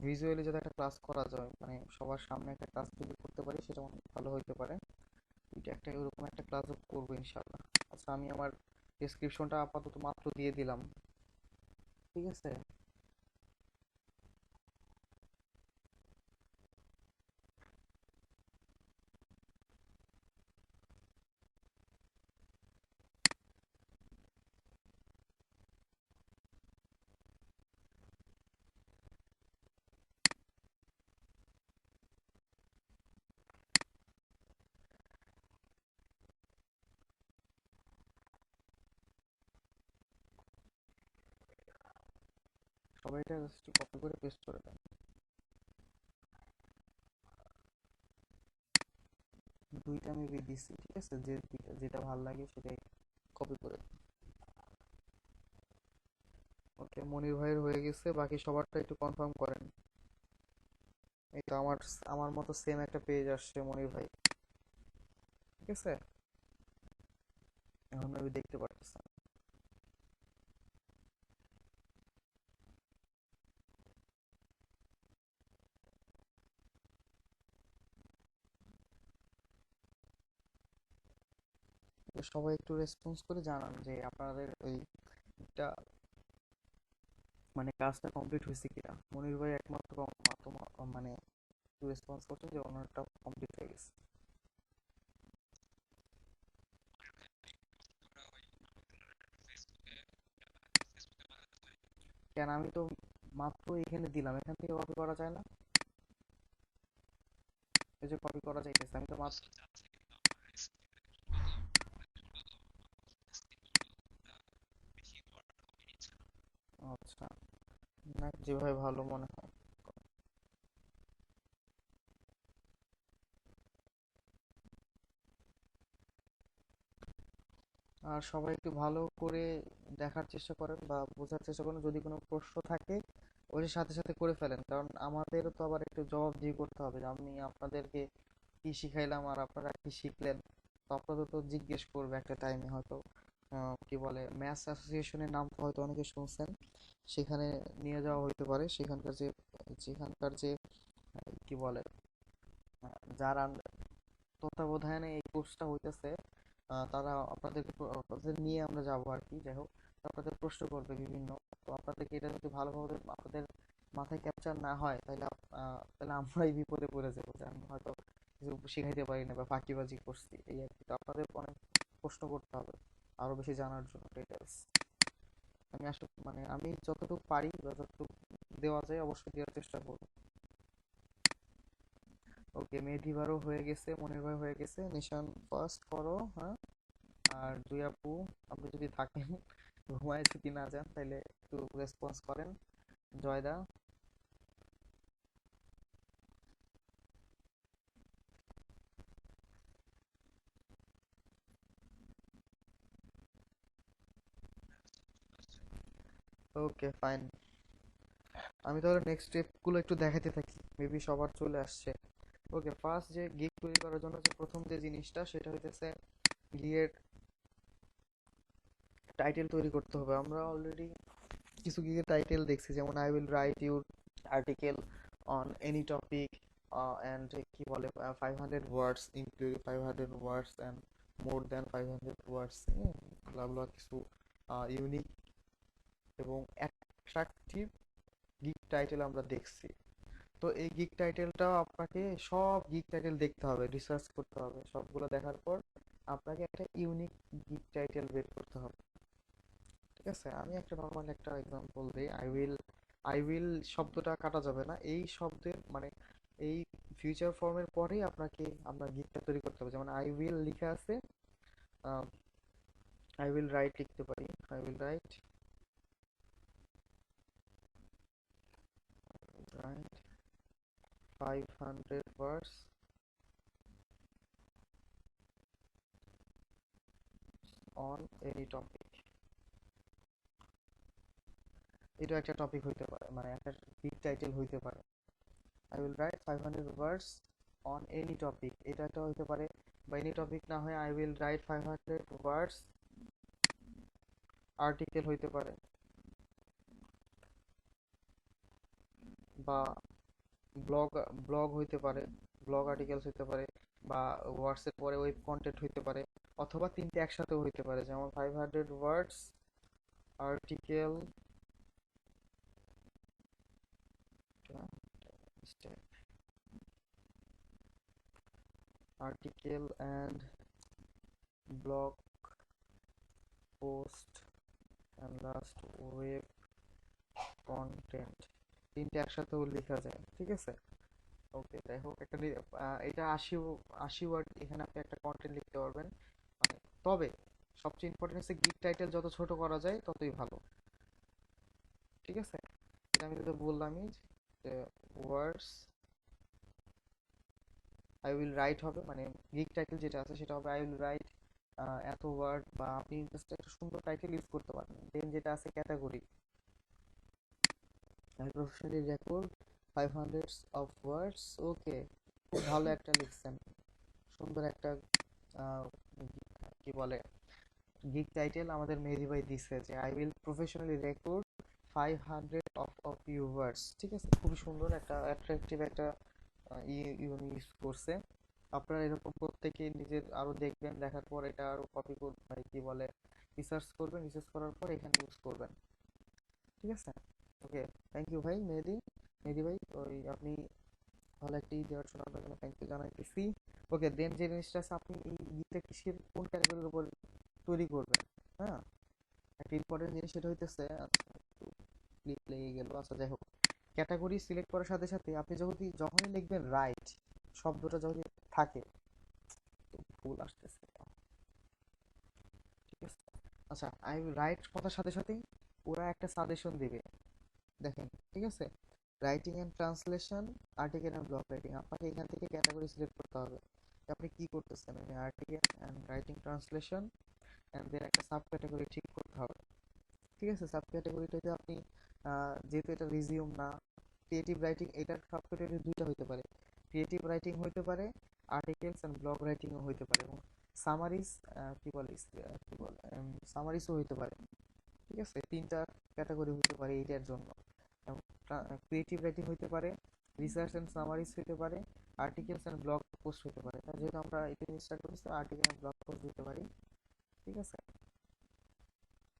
ভিজুয়ালি যাতে একটা ক্লাস করা যায়, মানে সবার সামনে একটা ক্লাস যদি করতে পারি সেটা অনেক ভালো হইতে পারে। এটা একটা এরকম একটা ক্লাসও করবো ইনশাল্লাহ। আচ্ছা আমি আমার ডেসক্রিপশনটা আপাতত মাত্র দিয়ে দিলাম, ঠিক আছে? সবাই এটা জাস্ট কপি করে পেস্ট করে দেন। দুইটা মেবি দিছি, ঠিক আছে? যে যেটা ভালো লাগে সেটাই কপি করে দেন। ওকে, মনির ভাইয়ের হয়ে গেছে, বাকি সবারটা একটু কনফার্ম করেন। এই তো আমার আমার মতো সেম একটা পেজ আসছে মনির ভাই, ঠিক আছে? এখন আমি দেখতে পারতেছি। তো সবাই একটু রেসপন্স করে জানান যে আপনাদের ওইটা মানে কাজটা কমপ্লিট হয়েছে কিনা। মনির ভাই একমাত্র মানে একটু রেসপন্স করছেন যে ওনারটা কমপ্লিট হয়ে গেছে। কেন, আমি তো মাত্র এখানে দিলাম, এখান থেকে কপি করা যায় না? এই যে কপি করা যাইতেছে, আমি তো মাত্র। আচ্ছা, না যেভাবে ভালো মনে হয়। আর সবাই একটু ভালো করে দেখার চেষ্টা করেন বা বোঝার চেষ্টা করেন, যদি কোনো প্রশ্ন থাকে ওই সাথে সাথে করে ফেলেন, কারণ আমাদেরও তো আবার একটু জবাবদিহি করতে হবে যে আমি আপনাদেরকে কি শিখাইলাম আর আপনারা কি শিখলেন। তো আপনাদের তো জিজ্ঞেস করবে একটা টাইমে হয়তো। কি বলে, ম্যাথস অ্যাসোসিয়েশনের নাম তো হয়তো অনেকে শুনছেন, সেখানে নিয়ে যাওয়া হইতে পারে। সেখানকার যে কি বলে, যারা তত্ত্বাবধানে এই কোর্সটা হইতেছে, তারা আপনাদের নিয়ে আমরা যাবো আর কি। যাই হোক, তো আপনাদের প্রশ্ন করবে বিভিন্ন। তো আপনাদেরকে এটা যদি ভালোভাবে আপনাদের মাথায় ক্যাপচার না হয়, তাহলে আমরাই বিপদে পড়ে যাবো যে আমি হয়তো কিছু শিখাইতে পারি না বা ফাঁকিবাজি করছি, এই আর কি। তো আপনাদের অনেক প্রশ্ন করতে হবে আরো বেশি জানার জন্য ডিটেলস। আমি আসলে মানে আমি যতটুকু পারি বা যতটুকু দেওয়া যায় অবশ্যই দেওয়ার চেষ্টা করবো। ওকে, মেহেদি ভাইও হয়ে গেছে, মনির ভাই হয়ে গেছে, নিশান ফার্স্ট করো, হ্যাঁ। আর দুই আপু, আপনি যদি থাকেন, ঘুমায় যদি না যান তাহলে একটু রেসপন্স করেন। জয়দা। ওকে ফাইন, আমি তাহলে নেক্সট স্টেপ গুলো একটু দেখাতে থাকি, মেবি সবার চলে আসছে। ওকে, ফার্স্ট যে গিগ তৈরি করার জন্য যে প্রথম যে জিনিসটা সেটা হইতেছে গিগের টাইটেল তৈরি করতে হবে। আমরা অলরেডি কিছু গিগের টাইটেল দেখছি, যেমন I will write your article on any topic and কি বলে 500 words, include 500 words and more than 500 words, blah blah কিছু ইউনিক এবং অ্যাট্রাকটিভ গিগ টাইটেল আমরা দেখছি। তো এই গিগ টাইটেলটাও আপনাকে, সব গিগ টাইটেল দেখতে হবে, রিসার্চ করতে হবে, সবগুলো দেখার পর আপনাকে একটা ইউনিক গিগ টাইটেল বের করতে হবে, ঠিক আছে, আমি একটা নর্মাল একটা এক্সাম্পল দিই। আই উইল শব্দটা কাটা যাবে না, এই শব্দের মানে এই ফিউচার ফর্মের পরেই আপনাকে আমরা গিকটা তৈরি করতে হবে। যেমন আই উইল লিখা আছে, আই উইল রাইট লিখতে পারি, I will right, right 500 words on any topic। এটা একটা টপিক হইতে পারে, মানে একটা বিগ টাইটেল হইতে পারে। I will right 500 words on any topic, এটা একটা হইতে পারে। বা এনি টপিক না হয় I will right 500 words article হইতে পারে, বা ব্লগ ব্লগ হইতে পারে, ব্লগ আর্টিকেলস হইতে পারে, বা ওয়ার্ডসের পরে ওয়েব কন্টেন্ট হইতে পারে, অথবা তিনটে একসাথেও হইতে পারে। যেমন 500 words article, article and blog post and last web content, তিনটে একসাথেও লেখা যায়, ঠিক আছে। ওকে, যাই হোক, এটা 80 ওয়ার্ড, এখানে আপনি একটা কন্টেন্ট লিখতে পারবেন। মানে তবে সবচেয়ে ইম্পর্টেন্ট হচ্ছে গিগ টাইটেল যত ছোট করা যায় ততই ভালো, ঠিক আছে। এটা আমি তো বললামই যে ওয়ার্ডস আই উইল রাইট হবে, মানে গিগ টাইটেল যেটা আছে সেটা হবে আই উইল রাইট এত ওয়ার্ড, বা আপনি জাস্ট একটা সুন্দর টাইটেল ইউজ করতে পারেন। দেন যেটা আছে category, I professionally record 500 of words. Okay, খুব ভালো একটা লিখছেন, সুন্দর একটা আহ, কি বলে গিগ টাইটেল আমাদের মেহেদি ভাই দিছে যে I will professionally record 500 of ইউভার্স, ঠিক আছে। খুবই সুন্দর একটা অ্যাট্রাকটিভ একটা ইউজ করছে। আপনারা এরকম প্রত্যেকে নিজের আরো দেখবেন, দেখার পর এটা আরো কপি করবেন, মানে কি বলে রিসার্চ করবেন, রিসার্চ করার পর এখানে ইউজ করবেন, ঠিক আছে। ওকে, থ্যাংক ইউ ভাই মেহেদি, মেহেদি ভাই, ওই আপনি ভালো একটা দেওয়ার জন্য আপনার জন্য থ্যাংক ইউ জানাইতেছি। ওকে, দেন যে জিনিসটা আছে, আপনি এই গিগটা কিসের কোন ক্যাটাগরির উপর তৈরি করবেন, হ্যাঁ, একটা ইম্পর্টেন্ট জিনিস সেটা হইতেছে, আচ্ছা একটু ক্লিক লেগে গেল, আচ্ছা যাই হোক, ক্যাটাগরি সিলেক্ট করার সাথে সাথে আপনি যখনই লিখবেন রাইট শব্দটা যদি থাকে, তো ভুল আসতেছে, ঠিক আছে। আচ্ছা, আই রাইট কথার সাথে সাথেই ওরা একটা সাজেশন দিবে, দেখেন, ঠিক আছে। Writing and translation, article and blog writing, আপনাকে এখান থেকে ক্যাটাগরি সিলেক্ট করতে হবে যে আপনি কি করতেছেন। আমি article and writing translation, and then একটা সাব ক্যাটাগরি ঠিক করতে হবে, ঠিক আছে। সাব ক্যাটাগরিটাতে আপনি যেহেতু এটা রিজিউম না, ক্রিয়েটিভ রাইটিং, এটার সাব ক্যাটাগরি দুইটা হইতে পারে, ক্রিয়েটিভ রাইটিং হইতে পারে, আর্টিকেলস এন্ড ব্লগ রাইটিংও হইতে পারে, এবং সামারিজ, কি বলে সামারিজও হইতে পারে, ঠিক আছে। তিনটা ক্যাটাগরি হইতে পারে এইটার জন্য। ক্রিয়েটিভ রাইটিং হইতে পারে, রিসার্চ এন্ড সামারিজ হইতে পারে, আর্টিকেলস এন্ড ব্লগ পোস্ট হইতে পারে। যেহেতু আমরা এটা স্টার্ট করেছি, আর্টিকেল এন্ড ব্লগ পোস্ট দিতে পারি, ঠিক আছে।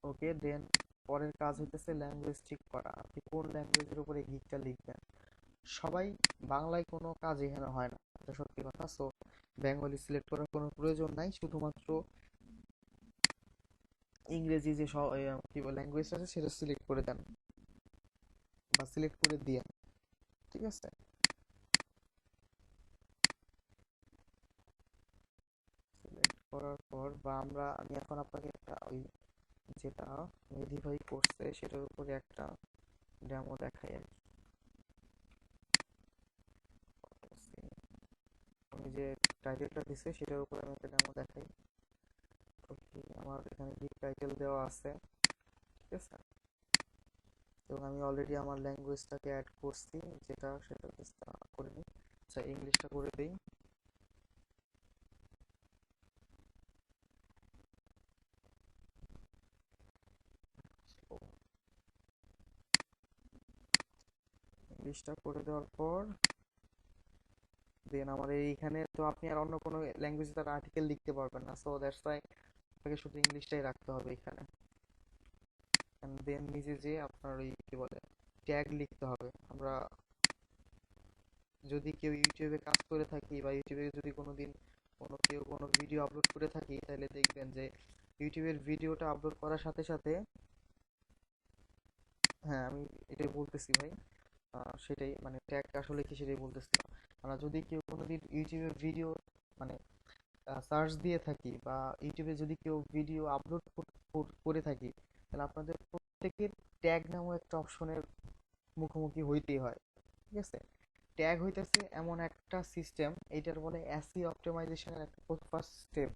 ওকে, দেন পরের কাজ হইতেছে ল্যাঙ্গুয়েজ ঠিক করা, আপনি কোন ল্যাঙ্গুয়েজের উপরে গিকটা লিখবেন। সবাই বাংলায় কোনো কাজ এখানে হয় না, এটা সত্যি কথা। সো বেঙ্গলি সিলেক্ট করার কোনো প্রয়োজন নাই, শুধুমাত্র ইংরেজি যে কি বলে ল্যাঙ্গুয়েজ আছে সেটা সিলেক্ট করে দেন, বা সিলেক্ট করে দিয়ে, ঠিক আছে। সিলেক্ট করার পর, বা আমি এখন আপনাকে একটা ওই যেটা মেডিফাই করছে সেটার উপরে একটা ডেমো দেখাই আর কি। আমি যে টাইটেলটা দিছে সেটার উপরে আমি একটা ডেমো দেখাই। তো কি আমার এখানে গিগ টাইটেল দেওয়া আছে, ঠিক আছে। এবং আমি অলরেডি আমার ল্যাঙ্গুয়েজটাকে অ্যাড করছি, যেটা সেটা করে নিই। আচ্ছা, ইংলিশটা করে দিই। ইংলিশটা করে দেওয়ার পর দেন আমার এইখানে তো আপনি আর অন্য কোনো ল্যাঙ্গুয়েজে তার আর্টিকেল লিখতে পারবেন না, সো দ্যাটস ওয়াই আপনাকে শুধু ইংলিশটাই রাখতে হবে এখানে। দেন নিচে যে আপনার ওই কি বলে ট্যাগ লিখতে হবে। আমরা যদি কেউ ইউটিউবে কাজ করে থাকি, বা ইউটিউবে যদি কোনোদিন কেউ কোনো ভিডিও আপলোড করে থাকি, তাহলে দেখবেন যে ইউটিউবের ভিডিওটা আপলোড করার সাথে সাথে হ্যাঁ, আমি এটাই বলতেছি ভাই। সেটাই মানে ট্যাগ আসলে কি সেটাই বলতেছি। আমরা যদি কেউ কোনোদিন ইউটিউবে ভিডিও মানে সার্চ দিয়ে থাকি, বা ইউটিউবে যদি কেউ ভিডিও আপলোড করে থাকি, তাহলে আপনাদের প্রত্যেকের ট্যাগ নামও একটা অপশনের মুখোমুখি হইতেই হয়। ঠিক আছে? ট্যাগ হইতেছে এমন একটা সিস্টেম, এইটার বলে অ্যাসি অপটিমাইজেশনের একটা ফার্স্ট স্টেপ,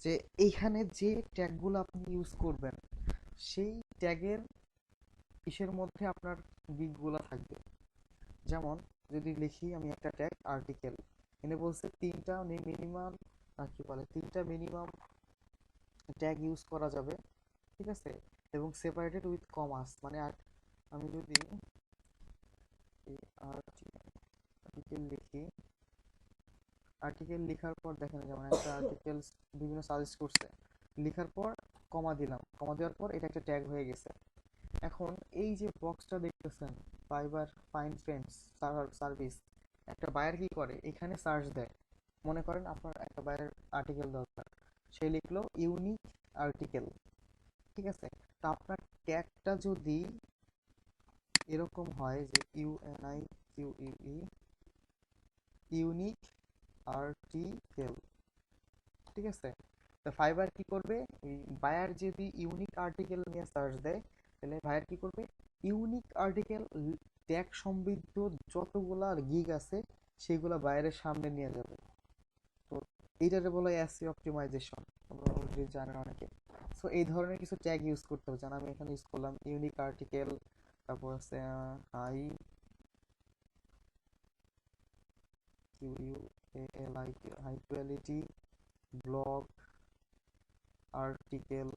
যে এইখানে যে ট্যাগগুলো আপনি ইউজ করবেন সেই ট্যাগের ইসের মধ্যে আপনার গিগগুলো থাকবে। যেমন যদি লিখি আমি একটা ট্যাগ আর্টিকেল, এনে বলছে তিনটা মিনিমাম, কি বলে, তিনটা মিনিমাম ট্যাগ ইউজ করা যাবে। ঠিক আছে? এবং সেপারেটেড উইথ কমাস, মানে আর আমি যদি আর্টিকেল লিখি, আর্টিকেল লেখার পর দেখেন যেমন একটা আর্টিকেল বিভিন্ন সাজেস্ট করছে, লেখার পর কমা দিলাম, কমা দেওয়ার পর এটা একটা ট্যাগ হয়ে গেছে। এখন এই যে বক্সটা দেখতেছেন, ফাইবার ফাইন ফ্রেন্ডস সার্ভিস, একটা বায়ার কি করে এখানে সার্চ দেয়। মনে করেন আপনার একটা বায়ার আর্টিকেল দরকার, সে লিখলো ইউনিক আর্টিকেল। ঠিক আছে? তো আপনার ট্যাগটা যদি এরকম হয় যে ইউএনআইকিউই, ইউনিক আর্টিকেল, ঠিক আছে, তো ফাইবার কি করবে, এই বায়ার যদি ইউনিক আর্টিকেল নিয়ে সার্চ দেয়, তাহলে বায়ার কি করবে, ইউনিক আর্টিকেল ট্যাগ সমৃদ্ধ যতগুলা গিগ আছে সেগুলা বায়ারের সামনে নিয়ে যাবে। তো এইটারে বলা হয় এসইও অপটিমাইজেশন, তোমরা অলরেডি জানেন অনেকে। সো এই ধরনের কিছু ট্যাগ ইউজ করতে হবে, যেন আমি এখানে ইউজ করলাম ইউনিক আর্টিকেল, তারপর আছে high Q U A L I, high quality blog article,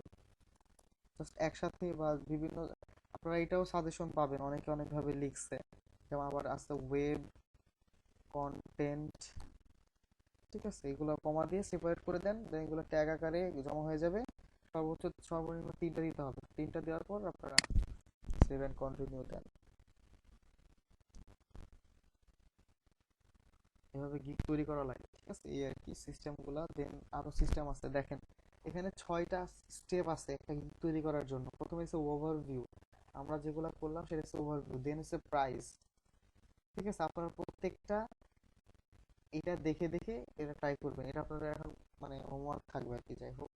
just একসাথে বা বিভিন্ন, আপনারা এটাও সাজেশন পাবেন অনেকে অনেকভাবে লিখছে। যেমন আবার আছে ওয়েব কন্টেন্ট। ঠিক আছে? এগুলো কমা দিয়ে সেপারেট করে দেন, দেন এগুলো ট্যাগ আকারে জমা হয়ে যাবে। সর্বোচ্চ সর্বনিম্ন তিনটা দিতে হবে, তিনটা দেওয়ার পর আপনারা সেভ এন্ড কন্টিনিউ দেন। এভাবে গিগ তৈরি করা লাগে। ঠিক আছে? এই আর কি সিস্টেমগুলো। দেন আরো সিস্টেম আছে দেখেন, এখানে 6টা স্টেপ আছে একটা গিগ তৈরি করার জন্য। প্রথমে হচ্ছে ওভারভিউ, আমরা যেগুলো করলাম সেটা হচ্ছে ওভারভিউ। দেন হচ্ছে প্রাইস। ঠিক আছে? আপনারা প্রত্যেকটা এটা দেখে দেখে এটা ট্রাই করবেন, এটা আপনাদের এখন মানে হোমওয়ার্ক থাকবে আর কি। যাই হোক,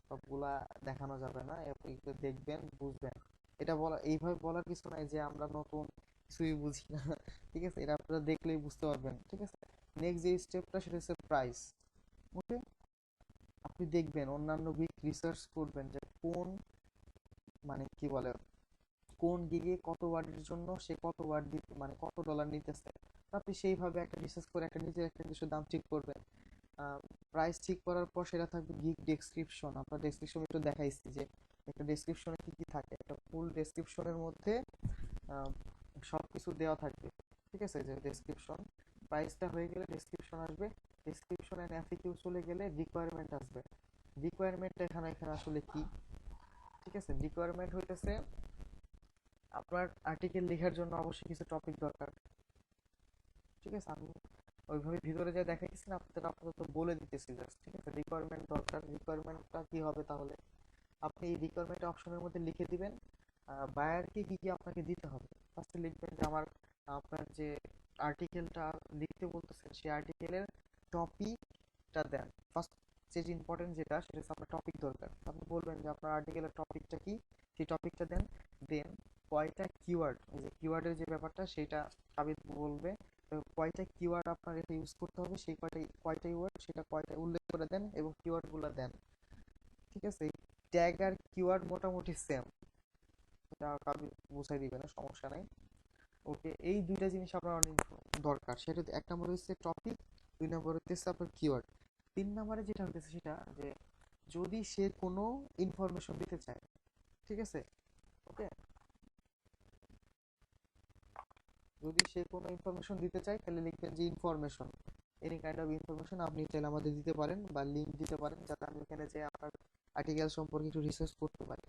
সবগুলা দেখানো যাবে না, একটু দেখবেন বুঝবেন। এটা বলা এইভাবে বলার কিছু নাই যে আমরা নতুন কিছুই বুঝি না। ঠিক আছে? এটা আপনারা দেখলেই বুঝতে পারবেন। ঠিক আছে? নেক্সট যে স্টেপটা সেটা হচ্ছে প্রাইস। ওকে, আপনি দেখবেন অন্যান্য গিগ রিসার্চ করবেন যে কোন মানে কি বলে কোন গিগে কত ওয়ার্ডের জন্য সে কত ওয়ার্ড দিতে মানে কত ডলার নিতেছে। তো আপনি সেইভাবে একটা রিসার্চ করে একটা নিজের একটা কিছু দাম ঠিক করবেন। প্রাইস ঠিক করার পর সেটা থাকবে গিগ ডেসক্রিপশন। আপনার ডেসক্রিপশন একটু দেখাইছি যে একটা ডেসক্রিপশনে কি কি থাকে, একটা ফুল ডেসক্রিপশনের মধ্যে আহ, সবকিছু দেওয়া থাকবে। ঠিক আছে? যে ডেসক্রিপশন, প্রাইসটা হয়ে গেলে ডেসক্রিপশন আসবে, ডেসক্রিপশন এন্ড এফএকিউ চলে গেলে রিকোয়ারমেন্ট আসবে। রিকোয়ারমেন্ট এখানে এখানে আসলে কি? ঠিক আছে? রিকোয়ারমেন্ট হইতেছে আপনার আর্টিকেল লেখার জন্য অবশ্যই কিছু টপিক দরকার। ঠিক আছে? আমি ওইভাবে ভিতরে যা দেখাইতেছি না, আপনাদের আপাতত বলে দিতেছি জাস্ট। ঠিক আছে? রিকোয়ারমেন্ট দরকার, রিকোয়ারমেন্টটা কি হবে তাহলে, আপনি এই রিকোয়ারমেন্ট অপশনের মধ্যে লিখে দিবেন বায়ারকে কি কি আপনাকে দিতে হবে। ফার্স্টে লিখবেন যে আমার আপনার যে আর্টিকেলটা লিখতে বলতেছেন সেই আর্টিকেলের টপিকটা দেন। ফার্স্ট যে ইম্পর্টেন্ট যেটা সেটা হচ্ছে আপনার টপিক দরকার। আপনি বলবেন যে আপনার আর্টিকেলের টপিকটা কি, সেই টপিকটা দেন। দেন কয়টা কিওয়ার্ড, এই যে কিওয়ার্ডের যে ব্যাপারটা সেটা সাবিত বলবে। তো কয়টা কিওয়ার্ড আপনার এটা ইউজ করতে হবে, সেই কয়টা ওয়ার্ড সেটা কয়টা উল্লেখ করে দেন এবং কিওয়ার্ডগুলো দেন। ঠিক আছে? ট্যাগ আর কিওয়ার্ড মোটামুটি সেম, এটা কাবি বুঝাই দিবে না, সমস্যা নাই। ওকে, এই দুইটা জিনিস আপনার অনেক দরকার। সেটা এক নম্বর হচ্ছে টপিক, দুই নম্বর হচ্ছে আপনার কিওয়ার্ড। তিন নম্বরে যেটা হচ্ছে সেটা যে যদি সে কোনো ইনফরমেশন দিতে চায়। ঠিক আছে? ওকে, যদি সে কোনো ইনফরমেশন দিতে চায় তাহলে লিখবেন যে information, any kind of information আপনি চাইলে আমাদের দিতে পারেন বা লিঙ্ক দিতে পারেন, যাতে আমি এখানে যে আপনার আর্টিকেল সম্পর্কে একটু রিসার্চ করতে পারি।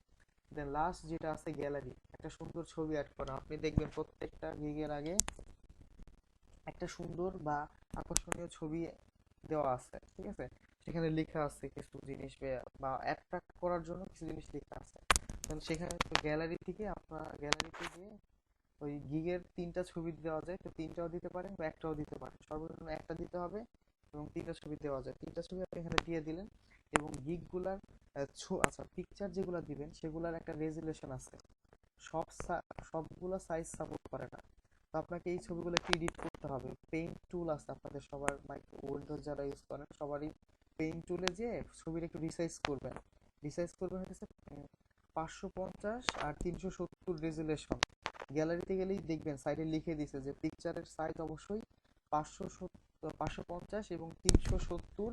দেন লাস্ট যেটা আছে গ্যালারি, একটা সুন্দর ছবি অ্যাড করা। আপনি দেখবেন প্রত্যেকটা গিগের আগে একটা সুন্দর বা আকর্ষণীয় ছবি দেওয়া আছে। ঠিক আছে? সেখানে লেখা আছে কিছু জিনিস বা অ্যাট্রাক্ট করার জন্য কিছু জিনিস লেখা আছে। তাহলে সেখানে তো গ্যালারি থেকে আপনার গ্যালারিতে গিয়ে ওই গিগের 3টা ছবি দেওয়া যায়, তো 3টাও দিতে পারেন বা একটাও দিতে পারেন, সর্বনিম্ন একটা দিতে হবে এবং 3টা ছবি দেওয়া যায়। 3টা ছবি আপনি এখানে দিয়ে দিলেন এবং গিগগুলার আচ্ছা পিকচার যেগুলো দিবেন সেগুলার একটা রেজুলেশন আছে, সব সবগুলো সাইজ সাপোর্ট করে না। তো আপনাকে এই ছবিগুলো এডিট করতে হবে। পেইন্ট টুল আছে আপনাদের সবার, মাইক্রো উইন্ডোজ যারা ইউজ করেন সবারই পেইন্ট টুলে যে ছবিটা একটু রিসাইজ করবেন। রিসাইজ করবেন হচ্ছে 550 আর 370 রেজুলেশন। গ্যালারিতে গেলেই দেখবেন সাইডে লিখে দিছে যে পিকচারের সাইজ অবশ্যই 550 এবং 370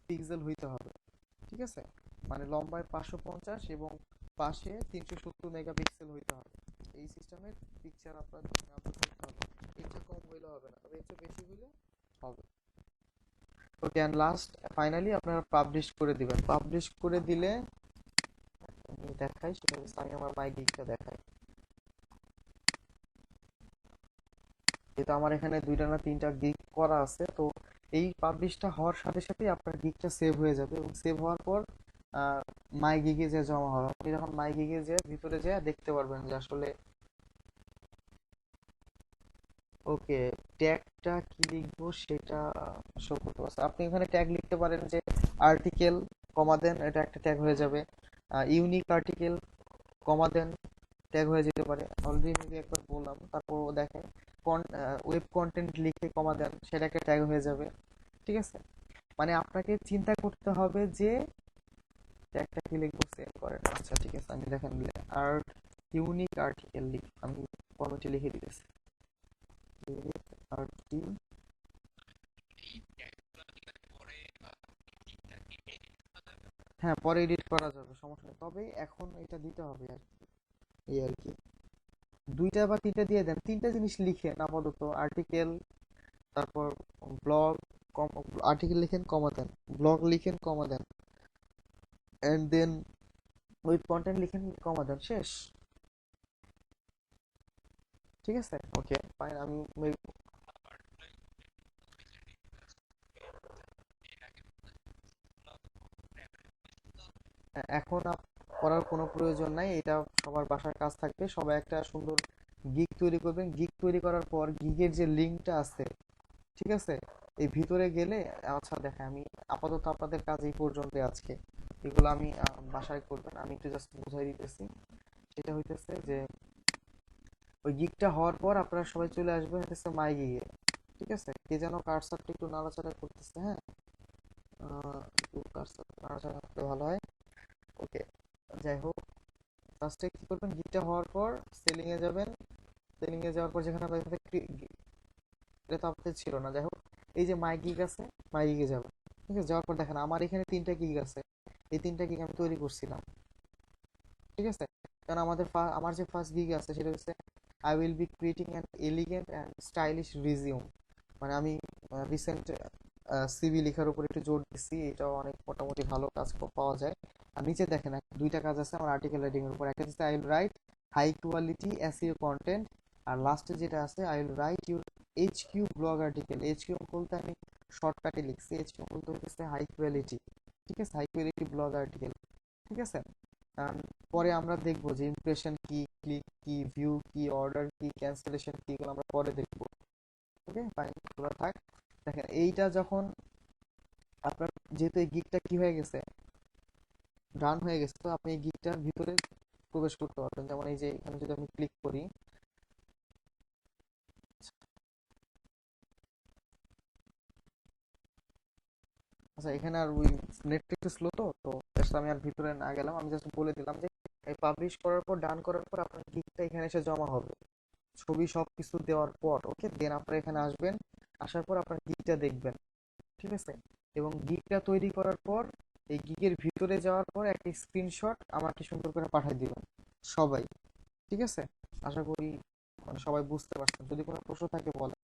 পিক্সেল হইতে হবে। ঠিক আছে, মানে লম্বায় 550 এবং পাশে 370 মেগাপিক্সেল হইতে হবে। এই সিস্টেমের পিকচার আপনার আপলোড করতে হবে। এর চেয়ে কম হইলে হবে না, তবে এর চেয়ে বেশি হইলে হবে। ওকে, অ্যান্ড লাস্ট ফাইনালি আপনারা পাবলিশ করে দিবেন। পাবলিশ করে দিলে আমি দেখাই, সেটা হচ্ছে আমি আমার মাই গিগটা দেখাই। যেহেতু আমার এখানে 2টা না 3টা গিগ করা আছে, তো এই পাবলিশটা হওয়ার সাথে সাথেই আপনার গিগটা সেভ হয়ে যাবে এবং সেভ হওয়ার পর মাই গিগে যে জমা হবে, আপনি যখন মাই গিগে যে ভিতরে যে দেখতে পারবেন যে আসলে ওকে ট্যাগটা কি লিখবো সেটা শো করতে পারছে। আপনি এখানে ট্যাগ লিখতে পারেন যে আর্টিকেল কমা দেন, এটা একটা ট্যাগ হয়ে যাবে। ইউনিক আর্টিকেল কমা দেন, ট্যাগ হয়ে যেতে পারে। অলরেডি আমি একবার বললাম, তারপর দেখেন ওয়েব কন্টেন্ট লিখে কমা দেন, সেটা একটা ট্যাগ হয়ে যাবে। ঠিক আছে, মানে আপনাকে চিন্তা করতে হবে যে ট্যাগটা কি লিখবো, সেভ করেন। আচ্ছা ঠিক আছে, আমি দেখেন আর্ট ইউনিক আর্টিকেল আমি কমেন্টে লিখে দিতেছি আর্টি। হ্যাঁ, পরে এডিট করা যাবে, সমস্যা নেই, তবে এখন এটা দিতে হবে আর কি, এই আর কি। 2টা বা 3টা দিয়ে দেন, 3টা জিনিস লিখেন আপাতত। আর্টিকেল, তারপর ব্লগ, আর্টিকেল লিখেন কমা দেন, ব্লগ লিখেন কমা দেন, এন্ড দেন উইথ কন্টেন্ট লিখেন কমা দেন, শেষ। ঠিক আছে, ওকে ফাইন। আমি এখন করার কোনো প্রয়োজন নাই, এটা সবার বাসার কাজ থাকবে। সবাই একটা সুন্দর গিগ তৈরি করবেন। গিগ তৈরি করার পর গিগের যে লিঙ্কটা আছে, ঠিক আছে, এই ভিতরে গেলে আচ্ছা দেখেন, আমি আপাতত আপনাদের কাজ এই পর্যন্ত আজকে, এগুলো আমি বাসায় করবেন, আমি একটু জাস্ট বুঝাই দিতেছি। সেটা হইতেছে যে ওই গিগটা হওয়ার পর আপনারা সবাই চলে আসবেন হচ্ছে মাই গিগে। ঠিক আছে, কে যেন কার্সারটা একটু নাড়াচাড়া করতেছে, হ্যাঁ, একটু কার্সার নাড়াচাড়া করতে ভালো হয়। ওকে, যাই হোক, ফার্স্টে কি করবেন, গিগটা হওয়ার পর সেলিং এ যাবেন। সেলিং এ যাওয়ার পর যেখানে আপনাদের এটা তো আপনাদের ছিল না, যাই হোক, এই যে মাই গিগ আছে, মাই গিগে যাবেন। ঠিক আছে, যাওয়ার পর দেখেন আমার এখানে 3টা গিগ আছে, এই 3টা গিগ আমি তৈরি করছিলাম। ঠিক আছে, কারণ আমার যে ফার্স্ট গিগ আছে সেটা হচ্ছে I will be creating an elegant and stylish resume. মানে আমি রিসেন্ট সিভি লেখার উপর একটু জোর দিচ্ছি, এটাও অনেক মোটামুটি ভালো কাজ পাওয়া যায়। আর নিচে দেখেন 2টা কাজ আছে আমার আর্টিকেল রাইটিং এর উপর, একটা হচ্ছে I will write high quality SEO content, আর লাস্টে যেটা আছে I will write your HQ blog article. HQ বলতে আমি শর্টকাটে লিখছি, এইচকিউ বলতে হচ্ছে হাই কোয়ালিটি। ঠিক আছে, হাই কোয়ালিটি ব্লগ আর্টিকেল। ঠিক আছে, আম, পরে আমরা দেখবো যে ইমপ্রেশন কি, ক্লিক কি, ভিউ কি, অর্ডার কি, ক্যান্সেলেশন কি, এগুলো আমরা পরে দেখবো। ওকে ফাইন, এগুলো থাক। দেখেন এইটা যখন আপনার, যেহেতু এই গিগটা কি হয়ে গেছে, রান হয়ে গেছে, তো আপনি এই গিগটার ভিতরে প্রবেশ করতে পারবেন। যেমন এই যে এখানে যদি আমি ক্লিক করি, আচ্ছা এখানে আর ওই নেটটা একটু স্লো, তো তো just আমি আর ভিতরে না গেলাম, আমি জাস্ট বলে দিলাম যে এই পাবলিশ করার পর, ডান করার পর আপনার গিগটা এখানে এসে জমা হবে, ছবি সবকিছু দেওয়ার পর। ওকে, দেন আপনারা এখানে আসবেন, আসার পর আপনার গিগটা দেখবেন। ঠিক আছে, এবং গিগটা তৈরি করার পর এই গিগের ভিতরে যাওয়ার পর একটা স্ক্রিনশট আমাকে সুন্দর করে পাঠিয়ে দিবেন সবাই। ঠিক আছে, আশা করি মানে সবাই বুঝতে পারছেন। যদি কোনো প্রশ্ন থাকে বলেন।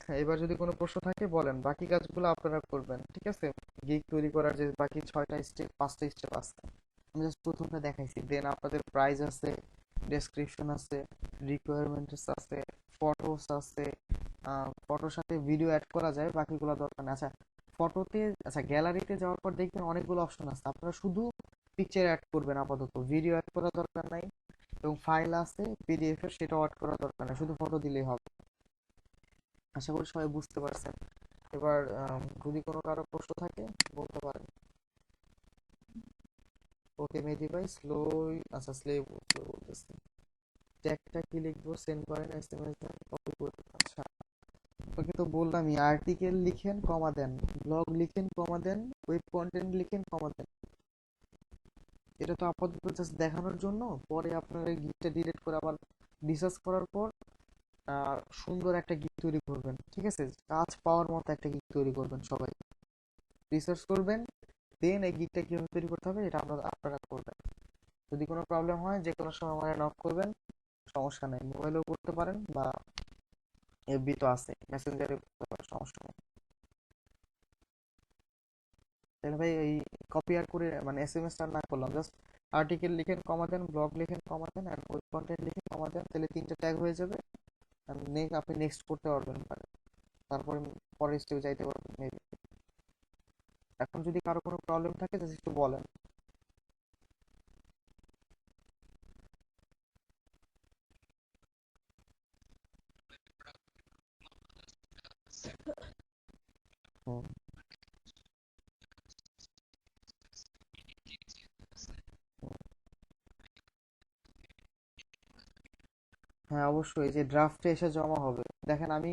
হ্যাঁ, এবার যদি কোনো প্রশ্ন থাকে বলেন, বাকি কাজগুলো আপনারা করবেন। ঠিক আছে, গিগ তৈরি করার যে বাকি 6টা স্টেপ, 5টা স্টেপ আছে, আমি জাস্ট প্রথমটা দেখাইছি। দেন আপনাদের প্রাইস আছে, ডেসক্রিপশন আছে, রিকোয়ারমেন্টস আছে, ফটোস আছে। ফটোর সাথে ভিডিও অ্যাড করা যায়, বাকিগুলো দরকার নেই। আচ্ছা, ফটোতে, আচ্ছা গ্যালারিতে যাওয়ার পর দেখবেন অনেকগুলো অপশন আছে, আপনারা শুধু পিকচার অ্যাড করবেন, আপাতত ভিডিও অ্যাড করার দরকার নাই। এবং ফাইল আছে পিডিএফ এর, সেটাও অ্যাড করার দরকার নাই, শুধু ফটো দিলেই হবে। আশা করি সবাই বুঝতে পারছেন। এবার যদি কোনো কারো প্রশ্ন থাকে বলতে পারেন। ওকে মেহেদি ভাই, স্লো, আচ্ছা স্লো বলতেছে। ট্যাগটা কি লিখবো, সেন্ড করেন, এসএমএস দেন, কপি করে, আচ্ছা ওকে তো বললামই, আর্টিকেল লিখেন কমা দেন, ব্লগ লিখেন কমা দেন, ওয়েব কন্টেন্ট লিখেন কমা দেন। এটা তো আপাতত জাস্ট দেখানোর জন্য, পরে আপনারা গিকটা ডিলিট করে আবার রিসার্চ করার পর সুন্দর একটা গিক তৈরি করবেন, ঠিক আছে? কাজ পাওয়ার মতো একটা গিক তৈরি করবেন, সবাই রিসার্চ করবেন, দেন এই গিকটা কিভাবে তৈরি করতে হবে এটা আপনারা করবেন। যদি কোনো প্রবলেম হয় যে কোনো সময় আমাকে নক করবেন, সমস্যা নেই, মোবাইলেও করতে পারেন বা এফবি তো আছে, মেসেঞ্জারে করতে পারেন, সমস্যা নেই। তাহলে ভাই এই কপি আর করে মানে এসএমএস আর না করলাম, জাস্ট আর্টিকেল লিখেন কমা দেন, ব্লগ লিখেন কমা দেন, আর ওয়েব কন্টেন্ট লিখেন কমা দেন, তাহলে তিনটা ট্যাগ হয়ে যাবে। আর আপনি নেক্সট করতে পারবেন, তারপরে পরের স্টেপে যাইতে পারবেন মেবি। এখন যদি কারো কোনো প্রবলেম থাকে জাস্ট একটু বলেন। হুম। হ্যাঁ অবশ্যই, যে ড্রাফটে এসে জমা হবে। দেখেন আমি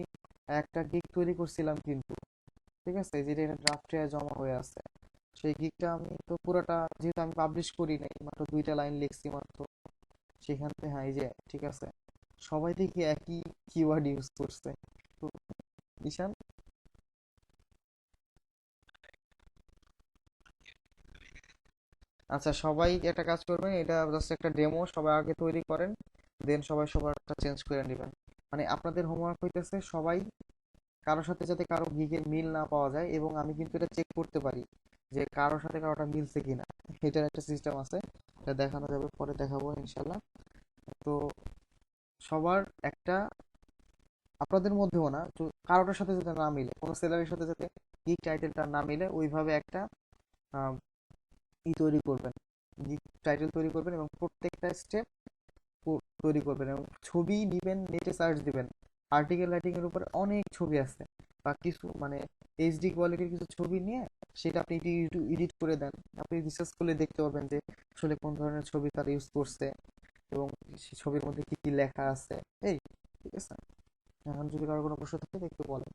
একটা গিগ তৈরি করছিলাম কিন্তু, ঠিক আছে, যেটা এটা ড্রাফটে জমা হয়ে আছে, সেই গিগটা আমি তো পুরোটা যেহেতু আমি পাবলিশ করি নাই, মাত্র দুইটা লাইন লিখছি মাত্র সেখান থেকে। হ্যাঁ এই যে ঠিক আছে, সবাই দেখি একই কিওয়ার্ড ইউজ করছে। তো ঈশান, আচ্ছা সবাই একটা কাজ করবেন, এটা জাস্ট একটা ডেমো, সবাই আগে তৈরি করেন, দেন সবাই সবারটা চেঞ্জ করে নেবেন। মানে আপনাদের হোমওয়ার্ক হইতেছে সবাই কারোর সাথে যাতে কারো গিগের মিল না পাওয়া যায়, এবং আমি কিন্তু এটা চেক করতে পারি যে কারোর সাথে কারোটা মিলছে কিনা, এটার একটা সিস্টেম আছে, এটা দেখানো যাবে, পরে দেখাবো ইনশাল্লাহ। তো সবার একটা, আপনাদের মধ্যেও না তো, কারোটার সাথে যাতে না মিলে, কোনো সেলারের সাথে যাতে গিগ টাইটেলটা না মিলে, ওইভাবে একটা আহ, তৈরি করবেন, গিগ টাইটেল তৈরি করবেন, এবং প্রত্যেকটা স্টেপ তৈরি করবেন, এবং ছবি নিবেন, নেটে সার্চ দিবেন, আর্টিকেল রাইটিং এর উপরে অনেক ছবি আছে, বা কিছু মানে এইচডি কোয়ালিটির কিছু ছবি নিয়ে সেটা আপনি এডিট করে দেন, আপনি রিসার্চ করলে দেখতে পাবেন যে আসলে কোন ধরনের ছবি তারা ইউজ করছে, এবং সেই ছবির মধ্যে কি কি লেখা আছে। এই ঠিক আছে, এখন যদি কারো কোনো প্রশ্ন থাকে তো একটু বলেন।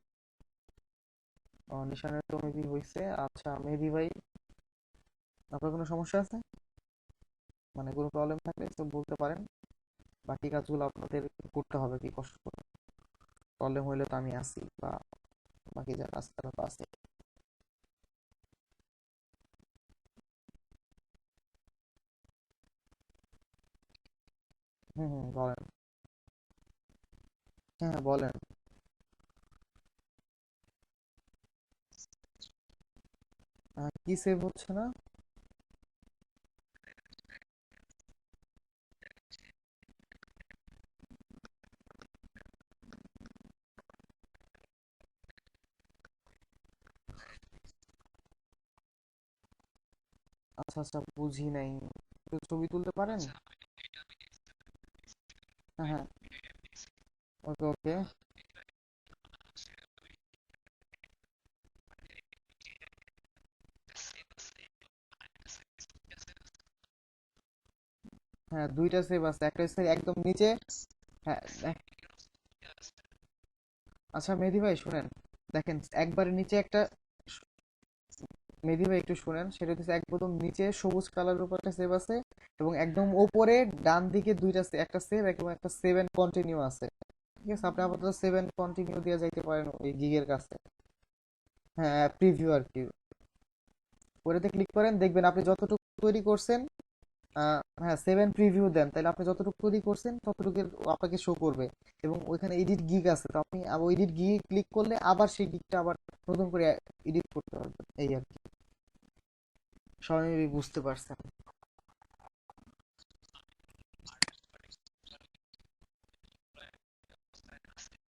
নিশানের তো মেবি হয়েছে। আচ্ছা মেহেদি ভাই, আপনার কোনো সমস্যা আছে, মানে কোনো প্রবলেম থাকলে তো বলতে পারেন, বাকি কাজগুলো আপনাদের করতে হবে কি কষ্ট করে, প্রবলেম হইলে তো আমি আছি, বা বাকি যারা আছে তারা তো আছে। হুম হুম, বলেন। হ্যাঁ হ্যাঁ, বলেন। কি সেভ হচ্ছে না? আচ্ছা আচ্ছা, বুঝি নাই, একটু ছবি তুলতে পারেন? হ্যাঁ হ্যাঁ, ওকে ওকে। হ্যাঁ দুইটা সেভ আছে, একটা সেভ একদম নিচে। হ্যাঁ আচ্ছা মেহেদি ভাই শুনেন, দেখেন একবারে নিচে একটা, মেহেদি ভাই একটু শুনেন, সেটা হচ্ছে একদম নিচে সবুজ কালারের উপর একটা সেভ আছে, এবং একদম ওপরে ডান দিকে দুইটা একটা সেভ এবং একটা সেভেন কন্টিনিউ আছে। ঠিক আছে, আপনি আপাতত সেভেন কন্টিনিউ দিয়ে যাইতে পারেন ওই গিগের কাছে। হ্যাঁ প্রিভিউ আর কি, ওটাতে ক্লিক করেন, দেখবেন আপনি যতটুকু তৈরি করছেন। হ্যাঁ সেভেন প্রিভিউ দেন, তাহলে আপনি যতটুকু তৈরি করছেন ততটুকু আপনাকে শো করবে, এবং ওইখানে এডিট গিগ আছে, তো আপনি আবার এডিট গিগে ক্লিক করলে আবার সেই গিগটা আবার নতুন করে এডিট করতে পারবেন, এই আর কি। সবাই বুঝতে পারছেন?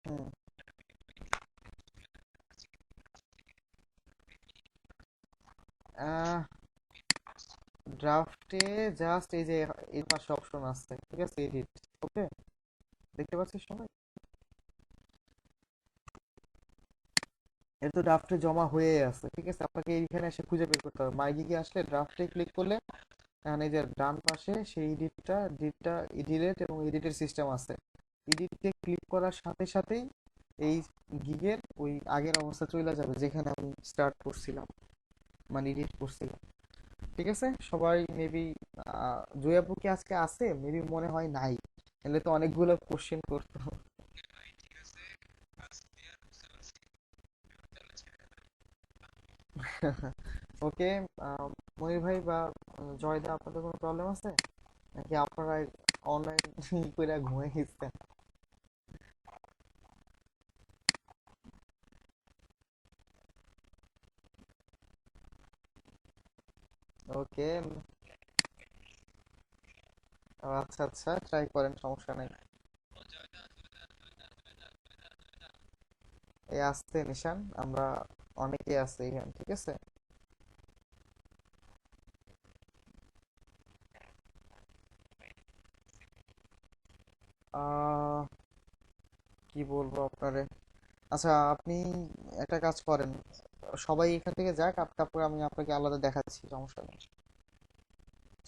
হুম। আহ ড্রাফটে জাস্ট এই যে এর পাশে অপশন আছে, ঠিক আছে, এডিট। ওকে, দেখতে পাচ্ছিস সবাই? এর তো ড্রাফটে জমা হয়ে আছে, ঠিক আছে, আপনাকে এইখানে এসে খুঁজে বের করতে হবে। মাই গিগে আসলে ড্রাফটে ক্লিক করলে এখানে এই যে ডান পাশে সেই এডিটটা ডিলেট এবং এডিটের সিস্টেম আছে। এডিটে ক্লিক করার সাথে সাথেই এই গিগের ওই আগের অবস্থা চলে যাবে যেখানে আমি স্টার্ট করছিলাম, মানে এডিট করছিলাম। ঠিক আছে, সবাই মেবি জয়াপু কি আজকে আছে? মেবি মনে হয় নাই, এলে তো অনেকগুলো কোশ্চেন করতো। ওকে। মনির ভাই বা জয়দা, আপনাদের কোনো প্রবলেম আছে নাকি আপনারা অনলাইন করে ঘুমিয়ে গেছেন? ওকে, আচ্ছা আচ্ছা, ট্রাই করেন, সমস্যা নাই। এই আসতে নিশান, আমরা অনেকে আছে এখানে, ঠিক আছে। আহ কি বলবো আপনারে, আচ্ছা আপনি একটা কাজ করেন, সবাই এখান থেকে যাক, তারপরে আমি আপনাকে আলাদা দেখাচ্ছি, সমস্যা নেই।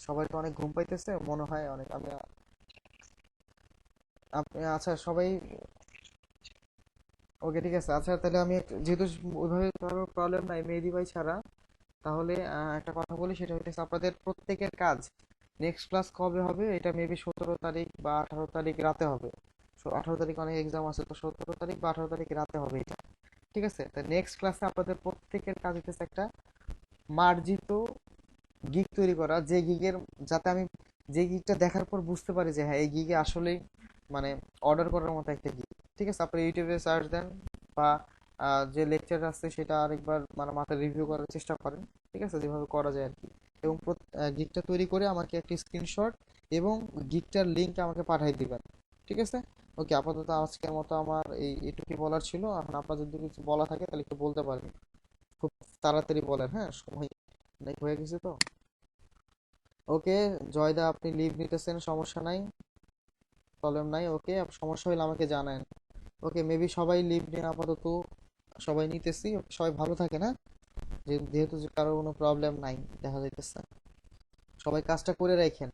সবাই তো অনেক ঘুম পাইতেছে মনে হয়, অনেক আমি আপনি আচ্ছা সবাই, ওকে ঠিক আছে। আচ্ছা তাহলে আমি যেহেতু ওইভাবে কারো প্রবলেম নাই মেহেদি ভাই ছাড়া, তাহলে একটা কথা বলি, সেটা হচ্ছে আপনাদের প্রত্যেকের কাজ নেক্সট ক্লাস কবে হবে, এটা মেবি 17 তারিখ বা 18 তারিখ রাতে হবে। 18 তারিখ অনেক এক্সাম আছে, তো 17 তারিখ বা 18 তারিখ রাতে হবে এটা, ঠিক আছে। তো নেক্সট ক্লাসে আপনাদের প্রত্যেকের কাজ হচ্ছে একটা মার্জিত গিগ তৈরি করা, যে গিগের, যাতে আমি যে গিগটা দেখার পর বুঝতে পারি যে হ্যাঁ এই গিগে আসলেই মানে অর্ডার করার মতো একটা গিগ। ঠিক আছে, আপনি ইউটিউবে সার্চ দেন বা যে লেকচার আছে সেটা আরেকবার মানে মাথায় রিভিউ করার চেষ্টা করেন, ঠিক আছে, যেভাবে করা যায় আর কি। এবং গিগটা তৈরি করে আমাকে একটি স্ক্রিনশট এবং গিগটার লিঙ্ক আমাকে পাঠিয়ে দিবেন, ঠিক আছে। ওকে, আপাতত আজকের মতো আমার এই এটুকুই বলার ছিল। এখন আপনার যদি কিছু বলা থাকে তাহলে একটু বলতে পারেন, খুব তাড়াতাড়ি বলেন, হ্যাঁ, সময় অনেক হয়ে গেছে তো। ওকে, জয়দা আপনি লিভ নিতেছেন, সমস্যা নাই, প্রবলেম নাই। ওকে, সমস্যা হলে আমাকে জানান। ওকে, মেবি সবাই লিভ নিয়ে আপাতত সবাই নিতেছি। সবাই ভালো থাকে না, যেহেতু যে কারো কোনো প্রবলেম নাই দেখা যাইতেছে, সবাই কাজটা করে রাখেন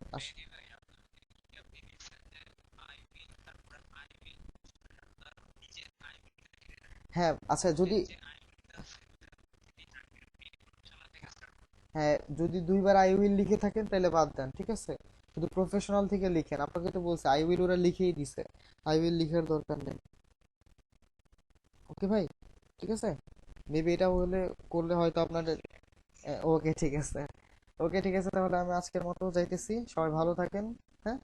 হ্যাঁ আচ্ছা, যদি হ্যাঁ যদি দুইবার আই উইল লিখে থাকেন তাহলে বাদ দেন, ঠিক আছে। শুধু প্রফেশনাল থেকে লিখেন, আপনাকে তো বলছে আই উইল ওরা লিখেই দিছে, আই উইল লিখার দরকার নেই। ওকে ভাই, ঠিক আছে, মেবি এটা হলে করলে হয়তো আপনাদের ওকে ঠিক আছে। ওকে ঠিক আছে, তাহলে আমি আজকের মতো যাইতেছি, সবাই ভালো থাকেন। হ্যাঁ,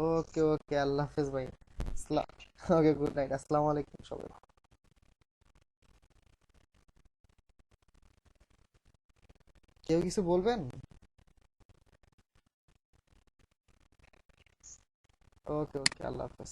ওকে ওকে, আল্লাহ হাফেজ ভাই। ওকে, গুড নাইট, আসসালামু আলাইকুম সবাই। কেউ কিছু বলবেন? ওকে ওকে, আল্লাহ হাফেজ।